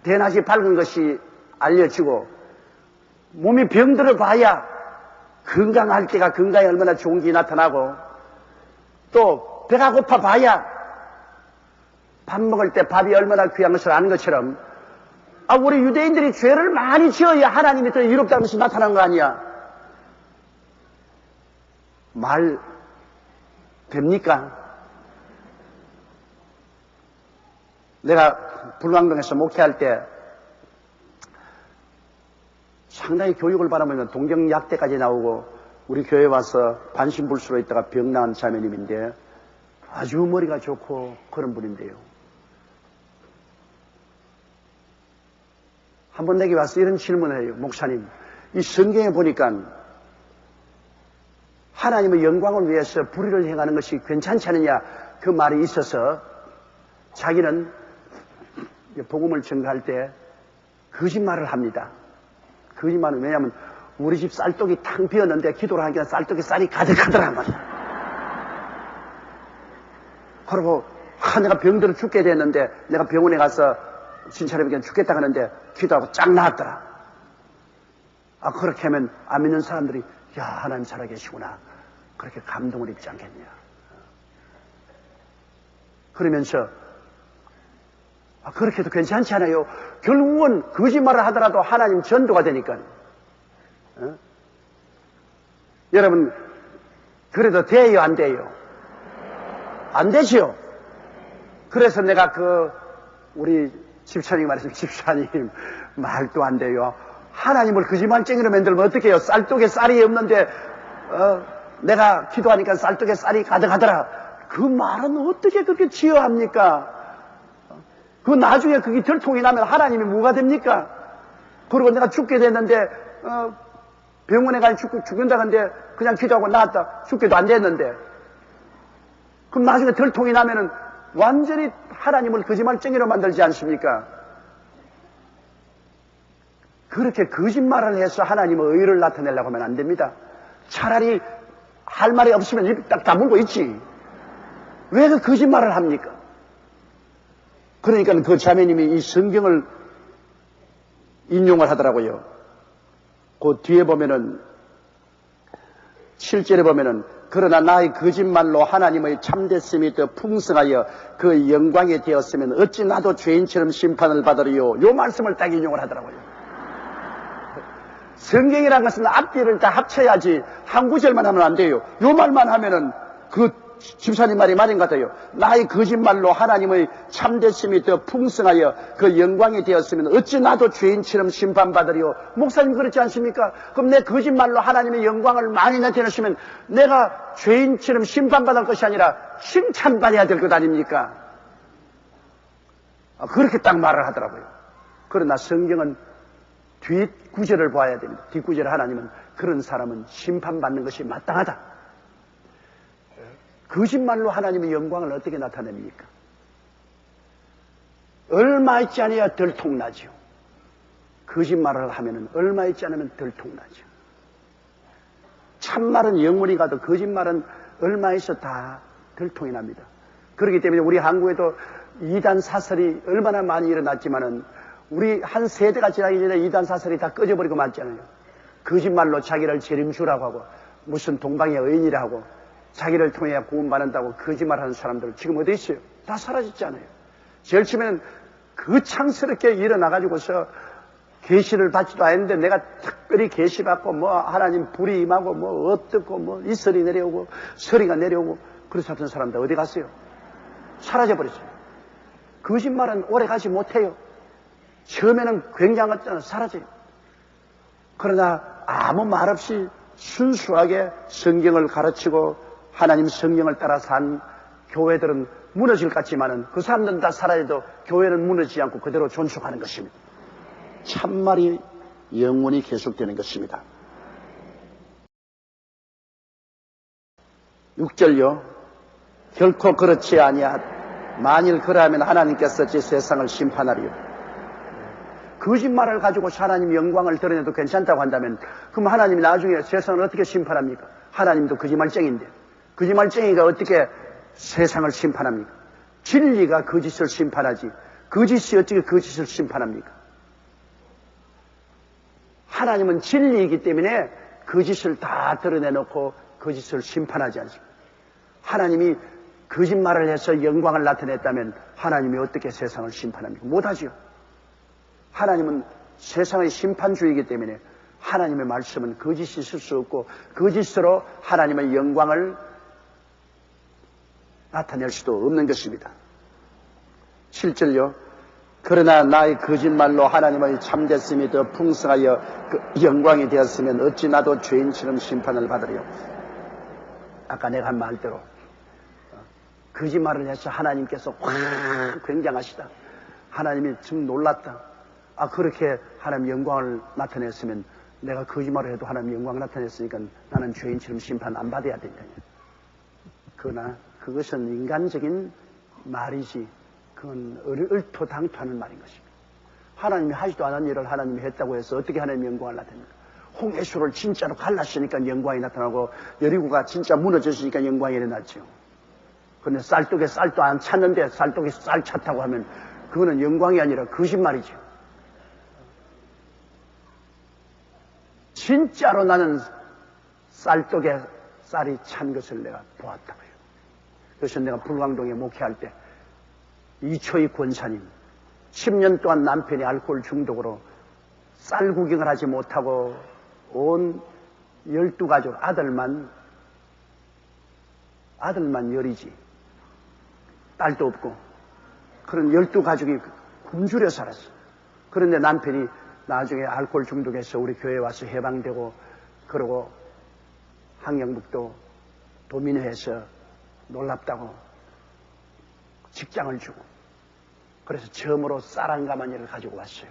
대낮이 밝은 것이 알려지고 몸이 병들어 봐야 건강할 때가 건강에 얼마나 좋은 게 나타나고 또 배가 고파 봐야 밥 먹을 때 밥이 얼마나 귀한 것을 아는 것처럼 우리 유대인들이 죄를 많이 지어야 하나님이 더 의롭다는 것이 나타난 거 아니야. 말 됩니까? 내가 불광동에서 목회할 때 상당히 교육을 받아보면 동경약대까지 나오고 우리 교회에 와서 반신불수로 있다가 병 나은 자매님인데 아주 머리가 좋고 그런 분인데요. 한번 내게 와서 이런 질문을 해요. 목사님, 이 성경에 보니까 하나님의 영광을 위해서 불의를 행하는 것이 괜찮지 않느냐 그 말이 있어서 자기는 복음을 전가할 때 거짓말을 합니다. 거짓말은 왜냐하면 우리 집 쌀떡이 탕 비었는데 기도를 하니까 쌀떡에 쌀이 가득하더란 말이야. 그리고 내가 병들어 죽게 됐는데 내가 병원에 가서 신차례병 죽겠다 하는데 기도하고 쫙 나았더라. 그렇게 하면 안 믿는 사람들이 야 하나님 살아계시구나 그렇게 감동을 입지 않겠냐. 그러면서 그렇게 해도 괜찮지 않아요. 결국은 거짓말을 하더라도 하나님 전도가 되니까. 여러분 그래도 돼요 안 돼요? 안 되지요. 그래서 내가 우리 집사님 말했습니다. 집사님 말도 안 돼요. 하나님을 거짓말쟁이로 만들면 어떻게 해요? 쌀떡에 쌀이 없는데 내가 기도하니까 쌀떡에 쌀이 가득하더라. 그 말은 어떻게 그렇게 지어합니까? 그 나중에 그게 들통이 나면 하나님이 뭐가 됩니까? 그리고 내가 죽게 됐는데 병원에 가서 죽는다 근데 그냥 기도하고 나왔다. 죽게도 안 됐는데 그럼 나중에 들통이 나면은 완전히 하나님을 거짓말쟁이로 만들지 않습니까? 그렇게 거짓말을 해서 하나님의 의를 나타내려고 하면 안 됩니다. 차라리 할 말이 없으면 입 딱 다물고 있지. 왜 그 거짓말을 합니까? 그러니까 그 자매님이 이 성경을 인용을 하더라고요. 그 뒤에 보면은 7절에 보면은 그러나 나의 거짓말로 하나님의 참됐음이 더 풍성하여 그 영광이 되었으면 어찌 나도 죄인처럼 심판을 받으리요. 요 말씀을 딱 인용을 하더라고요. 성경이라는 것은 앞뒤를 다 합쳐야지 한 구절만 하면 안 돼요. 요 말만 하면은 집사님 말이 맞은 것 같아요. 나의 거짓말로 하나님의 참되심이 더 풍성하여 그 영광이 되었으면 어찌 나도 죄인처럼 심판받으리요. 목사님 그렇지 않습니까? 그럼 내 거짓말로 하나님의 영광을 많이 나타내시면 내가 죄인처럼 심판받을 것이 아니라 칭찬받아야 될 것 아닙니까? 그렇게 딱 말을 하더라고요. 그러나 성경은 뒷구절을 봐야 됩니다. 뒷구절 하나님은 그런 사람은 심판받는 것이 마땅하다. 거짓말로 하나님의 영광을 어떻게 나타냅니까? 얼마 있지 않아야 들통나죠. 거짓말을 하면은 얼마 있지 않으면 들통나죠. 참말은 영원히 가도 거짓말은 얼마 있어 다 들통이 납니다. 그렇기 때문에 우리 한국에도 이단 사설이 얼마나 많이 일어났지만은 우리 한 세대가 지나기 전에 이단 사설이 다 꺼져버리고 말잖아요. 거짓말로 자기를 재림주라고 하고 무슨 동방의 의인이라고 자기를 통해 구원받는다고 거짓말하는 사람들 지금 어디 있어요? 다 사라졌잖아요. 제일 처음에는 거창스럽게 일어나가지고서 계시를 받지도 않았는데 내가 특별히 계시 받고 하나님 불이 임하고 어떻고 이슬이 내려오고 서리가 내려오고 그래서 하던 사람들 어디 갔어요? 사라져버렸어요. 거짓말은 오래 가지 못해요. 처음에는 굉장했잖아요. 사라져요. 그러나 아무 말 없이 순수하게 성경을 가르치고 하나님 성경을 따라 산 교회들은 무너질 것 같지만은 그 사람들은 다 사라져도 교회는 무너지지 않고 그대로 존속하는 것입니다. 참말이 영원히 계속되는 것입니다. 6절요. 결코 그렇지 아니하다. 만일 그러하면 하나님께서 제 세상을 심판하리요. 거짓말을 가지고 하나님 영광을 드러내도 괜찮다고 한다면 그럼 하나님이 나중에 세상을 어떻게 심판합니까? 하나님도 거짓말쟁이인데 거짓말쟁이가 어떻게 세상을 심판합니까? 진리가 거짓을 심판하지 거짓이 어떻게 거짓을 심판합니까? 하나님은 진리이기 때문에 거짓을 다 드러내놓고 거짓을 심판하지 않습니다. 하나님이 거짓말을 해서 영광을 나타냈다면 하나님이 어떻게 세상을 심판합니까? 못하지요. 하나님은 세상의 심판주의이기 때문에 하나님의 말씀은 거짓이 있을 수 없고 거짓으로 하나님의 영광을 나타낼 수도 없는 것입니다. 7절요. 그러나 나의 거짓말로 하나님의 참됐음이 더 풍성하여 영광이 되었으면 어찌 나도 죄인처럼 심판을 받으리요. 아까 내가 한 말대로 거짓말을 해서 하나님께서 확 굉장하시다. 하나님이 좀 놀랐다. 그렇게 하나님 영광을 나타냈으면 내가 거짓말을 해도 하나님 영광을 나타냈으니까 나는 죄인처럼 심판 안 받아야 된다. 그러나 그것은 인간적인 말이지 그건 얼토당토하는 말인 것입니다. 하나님이 하지도 않은 일을 하나님이 했다고 해서 어떻게 하나님의 영광을 나타냅니까? 홍해수를 진짜로 갈랐으니까 영광이 나타나고 여리고가 진짜 무너졌으니까 영광이 일어났죠. 그런데 쌀떡에 쌀도 안 찼는데 쌀떡에 쌀 찼다고 하면 그거는 영광이 아니라 거짓말이죠. 진짜로 나는 쌀떡에 쌀이 찬 것을 내가 보았다고요. 그래서 내가 불광동에 목회할 때 이초희 권사님 10년 동안 남편이 알코올 중독으로 쌀 구경을 하지 못하고 온 12가족 아들만 열이지 딸도 없고 그런 12가족이 굶주려 살았어. 그런데 남편이 나중에 알코올 중독에서 우리 교회에 와서 해방되고 그러고 항영북도 도민회에서 놀랍다고 직장을 주고 그래서 처음으로 쌀 한 가마니를 가지고 왔어요.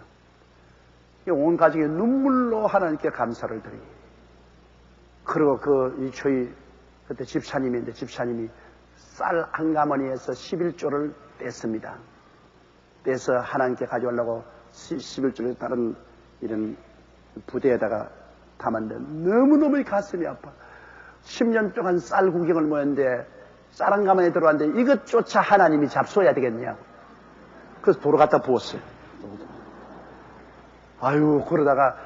온 가족이 눈물로 하나님께 감사를 드리고 그리고 그 이초희 그때 집사님인데 집사님이 쌀 한 가마니에서 11조를 뗐습니다. 떼서 하나님께 가져오려고 11조를 다른 이런 부대에다가 담았는데 너무너무 가슴이 아파. 10년 동안 쌀 구경을 모였는데 쌀 한 가마니에 들어왔는데 이것조차 하나님이 잡숴야 되겠냐고. 그래서 도로 갖다 부었어요. 아유, 그러다가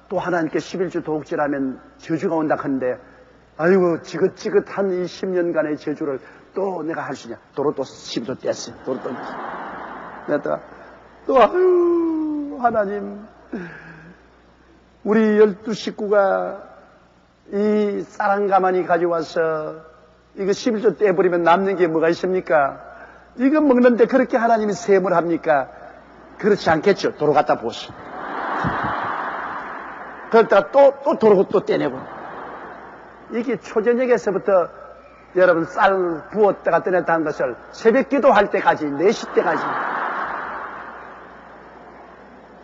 또 하나님께 11조 도둑질하면 저주가 온다 하는데 아이고 지긋지긋한 이 10년간의 저주를 또 내가 할 수 있냐. 도로 또 11조 뗐어요. 도로 또 내가 또 아유 하나님 우리 12식구가 이 쌀 한 가마니 가져와서 이거 11조 떼버리면 남는 게 뭐가 있습니까? 이거 먹는데 그렇게 하나님이 셈을 합니까? 그렇지 않겠죠. 도로 갖다 부었어. 그러다가 또 도로 또 떼내고. 이게 초저녁에서부터 여러분 쌀 부었다가 떼냈다 한 것을 새벽 기도할 때까지 4시 때까지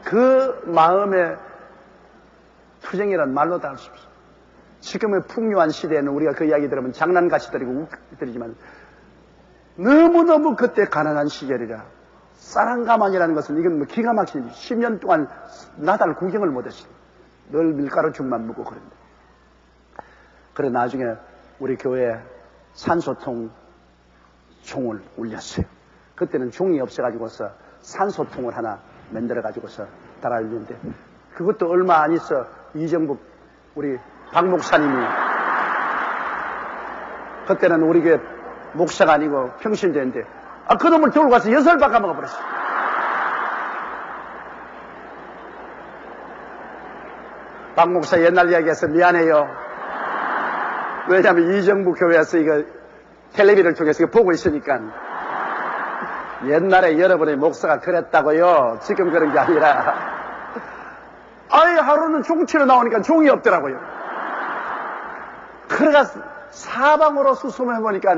그 마음의 투쟁이란 말로 다 할 수 없어요. 지금의 풍요한 시대에는 우리가 그 이야기 들으면 장난같이 드리지만 너무너무 그때 가난한 시절이라 쌀 한 가마니라는 것은 이건 뭐 기가 막힌 10년 동안 나달 구경을 못했어요. 늘 밀가루 죽만 먹고 그런데. 그래 나중에 우리 교회에 산소통 종을 울렸어요. 그때는 종이 없어가지고서 산소통을 하나 만들어가지고서 달아주는데 그것도 얼마 안 있어 이정북 우리 박 목사님이 그때는 우리 교회 목사가 아니고 평신도인데 그 놈을 들고 가서 6알 바꿔먹어버렸어. 박 목사 옛날 이야기해서 미안해요. 왜냐하면 이정부 교회에서 이거 텔레비를 통해서 보고 있으니까 옛날에 여러분의 목사가 그랬다고요. 지금 그런 게 아니라 아예 하루는 종치러 나오니까 종이 없더라고요. 그래가 사방으로 수소문해보니까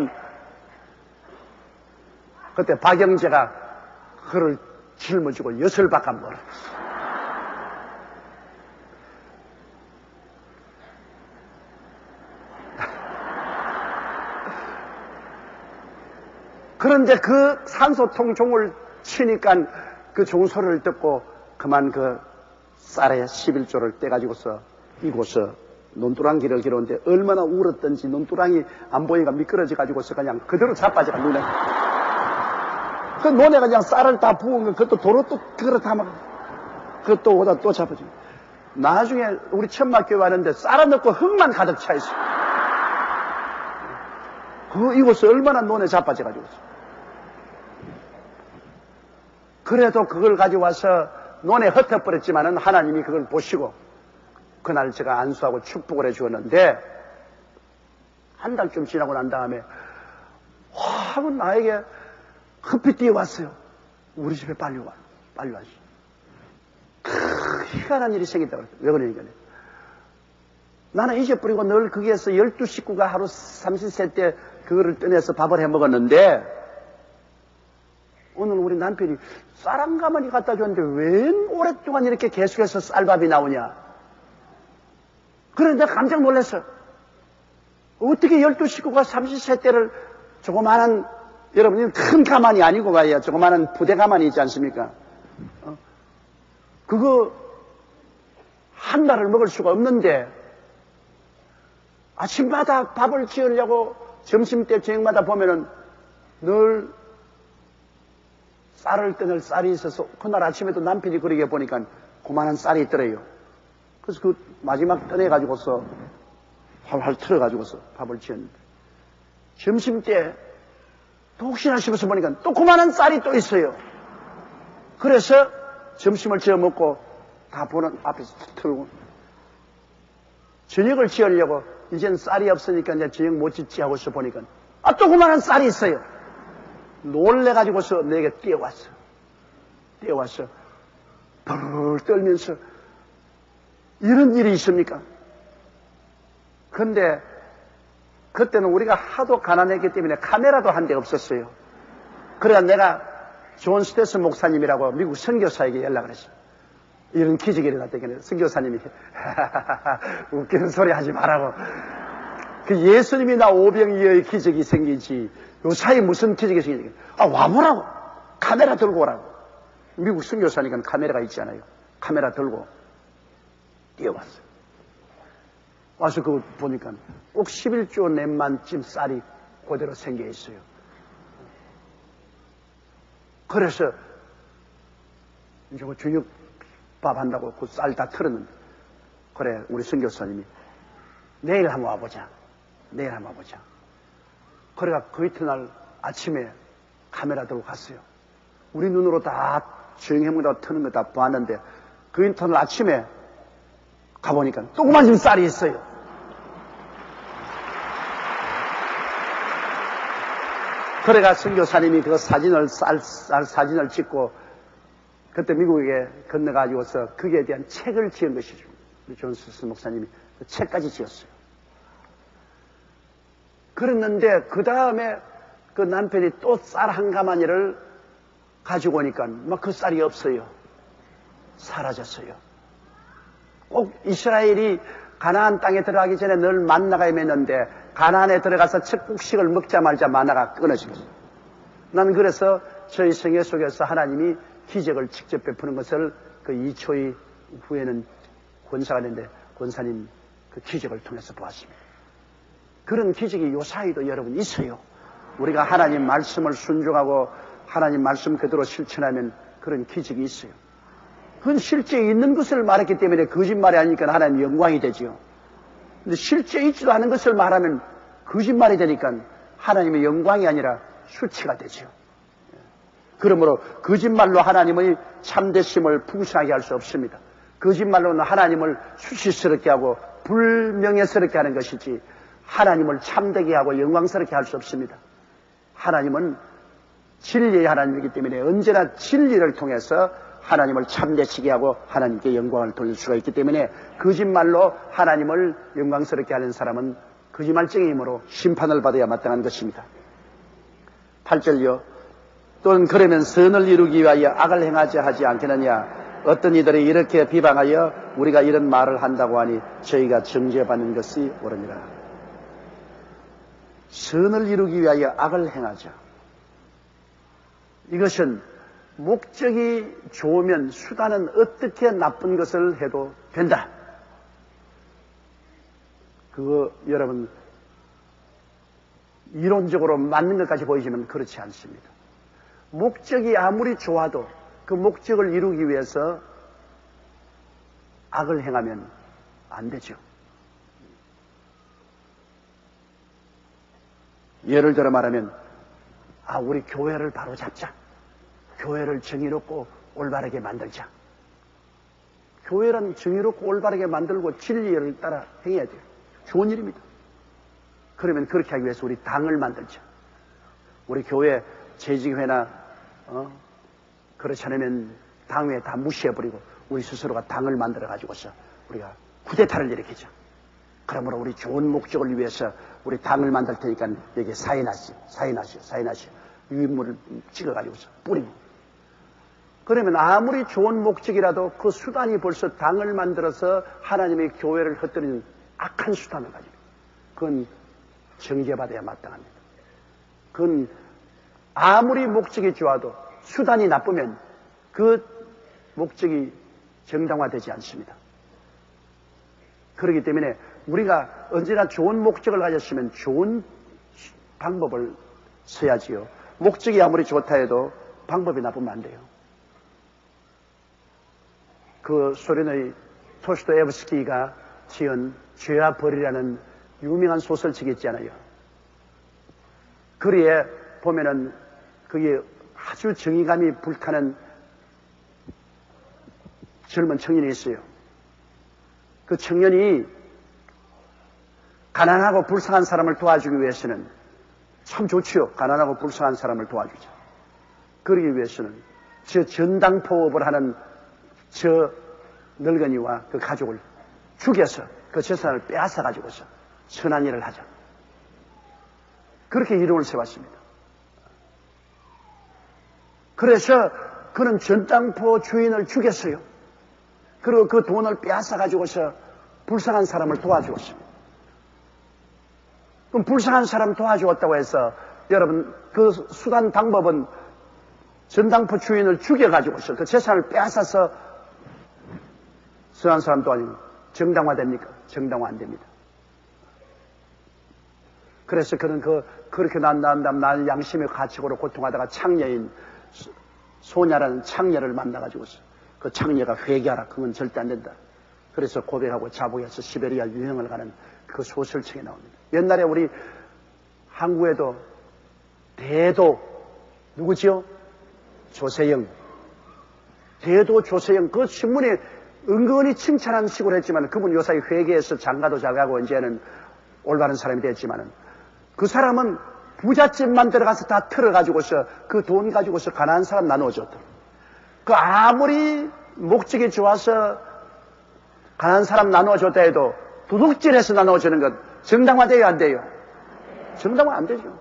그때 박영재가 그를 짊어지고 6을 바꿔먹어라. 그런데 그 산소통 종을 치니까 그 종 소리를 듣고 그만 그 쌀에 11조를 떼가지고서 이곳에 논두랑길을 길었는데 얼마나 울었던지 논두랑이 안 보이니까 미끄러져가지고서 그냥 그대로 자빠져가 눈에. 그 논에 그냥 쌀을 다 부은 거 그것도 도로 또 그걸 담아 그것도 오다 또 자빠져. 나중에 우리 천막교회 왔는데 쌀을 넣고 흙만 가득 차 있어. 이곳에 얼마나 논에 자빠져가지고 있어. 그래도 그걸 가지고 와서 논에 흩어버렸지만은 하나님이 그걸 보시고 그날 제가 안수하고 축복을 해주었는데 한 달쯤 지나고 난 다음에 하고 나에게 급히 뛰어왔어요. 우리 집에 빨리 와. 빨리 와시. 희한한 일이 생겼다고 그랬어요. 왜 그러니까 나는 잊어버리고 늘 거기에서 12 식구가 하루 30세 때 그거를 꺼내서 밥을 해 먹었는데 오늘 우리 남편이 쌀 한 가마니 갖다 줬는데 왜 오랫동안 이렇게 계속해서 쌀밥이 나오냐. 그런데 깜짝 놀랐어. 어떻게 12 식구가 30세 때를 조그마한 여러분 큰 가마니 아니고 가야 조그마한 부대 가마니 있지 않습니까? 그거 한 달을 먹을 수가 없는데 아침마다 밥을 지으려고 점심때 저녁마다 보면은 늘 쌀을 떠낼 쌀이 있어서 그날 아침에도 남편이 그러게 보니까 그만한 쌀이 있더래요. 그래서 그 마지막 떠내가지고서 활활 틀어가지고서 밥을 지었는데 점심때 또 혹시나 싶어서 보니까 또 그만한 쌀이 또 있어요. 그래서 점심을 지어 먹고 다 보는 앞에서 틀고 저녁을 지으려고 이젠 쌀이 없으니까 이제 저녁 못 짓지 하고서 보니까 또 그만한 쌀이 있어요. 놀래가지고서 내게 뛰어왔어. 벌 떨면서 이런 일이 있습니까? 근데 그때는 우리가 하도 가난했기 때문에 카메라도 한 대 없었어요. 그래야 내가 존 스테스 목사님이라고 미국 선교사에게 연락을 했어요. 이런 기적이 일어났다니까 선교사님이 웃기는 소리 하지 말라고. 그 예수님이 나 오병이어의 기적이 생기지 요사이 무슨 기적이 생기지. 와보라고. 카메라 들고 오라고. 미국 선교사니까 카메라가 있잖아요. 카메라 들고 뛰어왔어요. 와서 그거 보니까 꼭 11조 넷만쯤 쌀이 그대로 생겨 있어요. 그래서 이제 저녁 밥 한다고 그 쌀 다 털었는데 그래 우리 선교사님이 내일 한번 와보자. 그래가 그 이튿날 아침에 카메라 들고 갔어요. 우리 눈으로 다 조용히 해먹다가 트는 거 다 보았는데 그 이튿날 아침에 가보니까 조그만 좀 쌀이 있어요. 그래가 선교사님이 그 사진을 쌀 사진을 찍고 그때 미국에 건너가지고서 거기에 대한 책을 지은 것이죠. 우리 존 스미스 목사님이 그 책까지 지었어요. 그랬는데 그 다음에 그 남편이 또 쌀 한 가마니를 가지고 오니까 막 그 쌀이 없어요. 사라졌어요. 꼭 이스라엘이 가나안 땅에 들어가기 전에 늘 만나가 임했는데 가나안에 들어가서 첫 곡식을 먹자 말자 만나가 끊어졌어요. 난 그래서 저희 생애 속에서 하나님이 기적을 직접 베푸는 것을 그 2초의 후에는 권사가 됐는데 권사님 그 기적을 통해서 보았습니다. 그런 기적이 요사이도 여러분 있어요. 우리가 하나님 말씀을 순종하고 하나님 말씀 그대로 실천하면 그런 기적이 있어요. 그건 실제 있는 것을 말했기 때문에 거짓말이 아니니까 하나님 영광이 되죠. 근데 실제 있지도 않은 것을 말하면 거짓말이 되니까 하나님의 영광이 아니라 수치가 되죠. 그러므로 거짓말로 하나님의 참되심을 풍성하게 할 수 없습니다. 거짓말로는 하나님을 수치스럽게 하고 불명예스럽게 하는 것이지 하나님을 참되게 하고 영광스럽게 할 수 없습니다. 하나님은 진리의 하나님이기 때문에 언제나 진리를 통해서 하나님을 참되시게 하고 하나님께 영광을 돌릴 수가 있기 때문에 거짓말로 하나님을 영광스럽게 하는 사람은 거짓말쟁이이므로 심판을 받아야 마땅한 것입니다. 8절요. 또는 그러면 선을 이루기 위하여 악을 행하지 하지 않겠느냐. 어떤 이들이 이렇게 비방하여 우리가 이런 말을 한다고 하니 저희가 정죄받는 것이 옳으니라. 선을 이루기 위하여 악을 행하자. 이것은 목적이 좋으면 수단은 어떻게 나쁜 것을 해도 된다. 그거 여러분 이론적으로 맞는 것까지 보이지만 그렇지 않습니다. 목적이 아무리 좋아도 그 목적을 이루기 위해서 악을 행하면 안 되죠. 예를 들어 말하면 우리 교회를 바로 잡자. 교회를 정의롭고 올바르게 만들자. 교회란 정의롭고 올바르게 만들고 진리를 따라 행해야 돼요. 좋은 일입니다. 그러면 그렇게 하기 위해서 우리 당을 만들자. 우리 교회 재직회나 그렇지 않으면 당회 다 무시해버리고 우리 스스로가 당을 만들어가지고서 우리가 쿠데타를 일으키자. 그러므로 우리 좋은 목적을 위해서 우리 당을 만들 테니까 여기 사인하시오. 유인물을 찍어가지고서 뿌리고. 그러면 아무리 좋은 목적이라도 그 수단이 벌써 당을 만들어서 하나님의 교회를 흩뜨리는 악한 수단을 가지고 그건 정죄받아야 마땅합니다. 그건 아무리 목적이 좋아도 수단이 나쁘면 그 목적이 정당화되지 않습니다. 그렇기 때문에 우리가 언제나 좋은 목적을 가졌으면 좋은 방법을 써야지요. 목적이 아무리 좋다 해도 방법이 나쁘면 안 돼요. 그 소련의 토스토옙스키가 지은 죄와 벌이라는 유명한 소설책이 있잖아요. 거기에 보면은 그게 아주 정의감이 불타는 젊은 청년이 있어요. 그 청년이 가난하고 불쌍한 사람을 도와주기 위해서는 참 좋지요. 가난하고 불쌍한 사람을 도와주자. 그러기 위해서는 저 전당포업을 하는 저 늙은이와 그 가족을 죽여서 그 재산을 빼앗아 가지고서 선한 일을 하자. 그렇게 이론을 세웠습니다. 그래서 그는 전당포 주인을 죽였어요. 그리고 그 돈을 빼앗아 가지고서 불쌍한 사람을 도와주었습니다. 그럼 불쌍한 사람 도와주었다고 해서 여러분 그 수단 방법은 전당포 주인을 죽여가지고서 그 재산을 빼앗아서 선한 사람 도와주면 정당화됩니까? 정당화 안 됩니다. 그래서 그는 그렇게 난 다음 나는 양심의 가책으로 고통하다가 창녀인 소녀라는 창녀를 만나가지고서 그 창녀가 회개하라. 그건 절대 안 된다. 그래서 고백하고 자복해서 시베리아 유형을 가는 그 소설책에 나옵니다. 옛날에 우리 한국에도 대도 누구지요? 조세영. 대도 조세영. 그 신문에 은근히 칭찬한 식으로 했지만 그분 요사이 회계에서 장가도 잘 가고 이제는 올바른 사람이 됐지만은 그 사람은 부잣집만 들어가서 다 털어가지고서 그 돈 가지고서 가난한 사람 나눠줬다. 그 아무리 목적이 좋아서 가난한 사람 나눠줬다 해도 도둑질해서 나눠주는 것 정당화돼야 안 돼요? 정당화 안 되죠.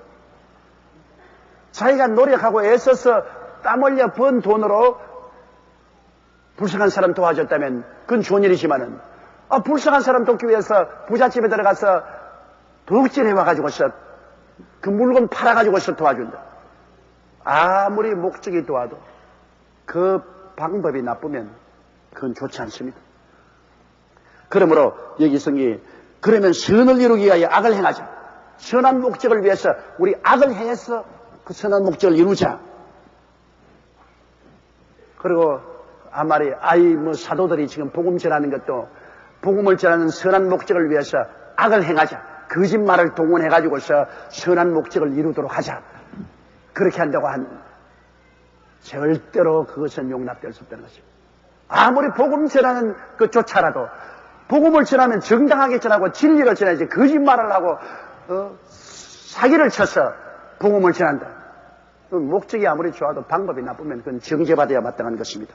자기가 노력하고 애써서 땀 흘려 번 돈으로 불쌍한 사람 도와줬다면 그건 좋은 일이지만은 불쌍한 사람 돕기 위해서 부잣집에 들어가서 도둑질 해와가지고서 그 물건 팔아가지고서 도와준다. 아무리 목적이 좋아도 그 방법이 나쁘면 그건 좋지 않습니다. 그러므로 여기 성경이 그러면 선을 이루기 위하여 악을 행하자. 선한 목적을 위해서 우리 악을 행해서 그 선한 목적을 이루자. 그리고 아마리 사도들이 지금 복음 전하는 것도 복음을 전하는 선한 목적을 위해서 악을 행하자. 거짓말을 동원해가지고서 선한 목적을 이루도록 하자. 그렇게 한다고 절대로 그것은 용납될 수 없다는 것입니다. 아무리 복음 전하는 것조차라도 복음을 전하면 정당하게 전하고 진리를 전하지 거짓말을 하고 사기를 쳐서 복음을 전한다. 목적이 아무리 좋아도 방법이 나쁘면 그건 정죄받아야 마땅한 것입니다.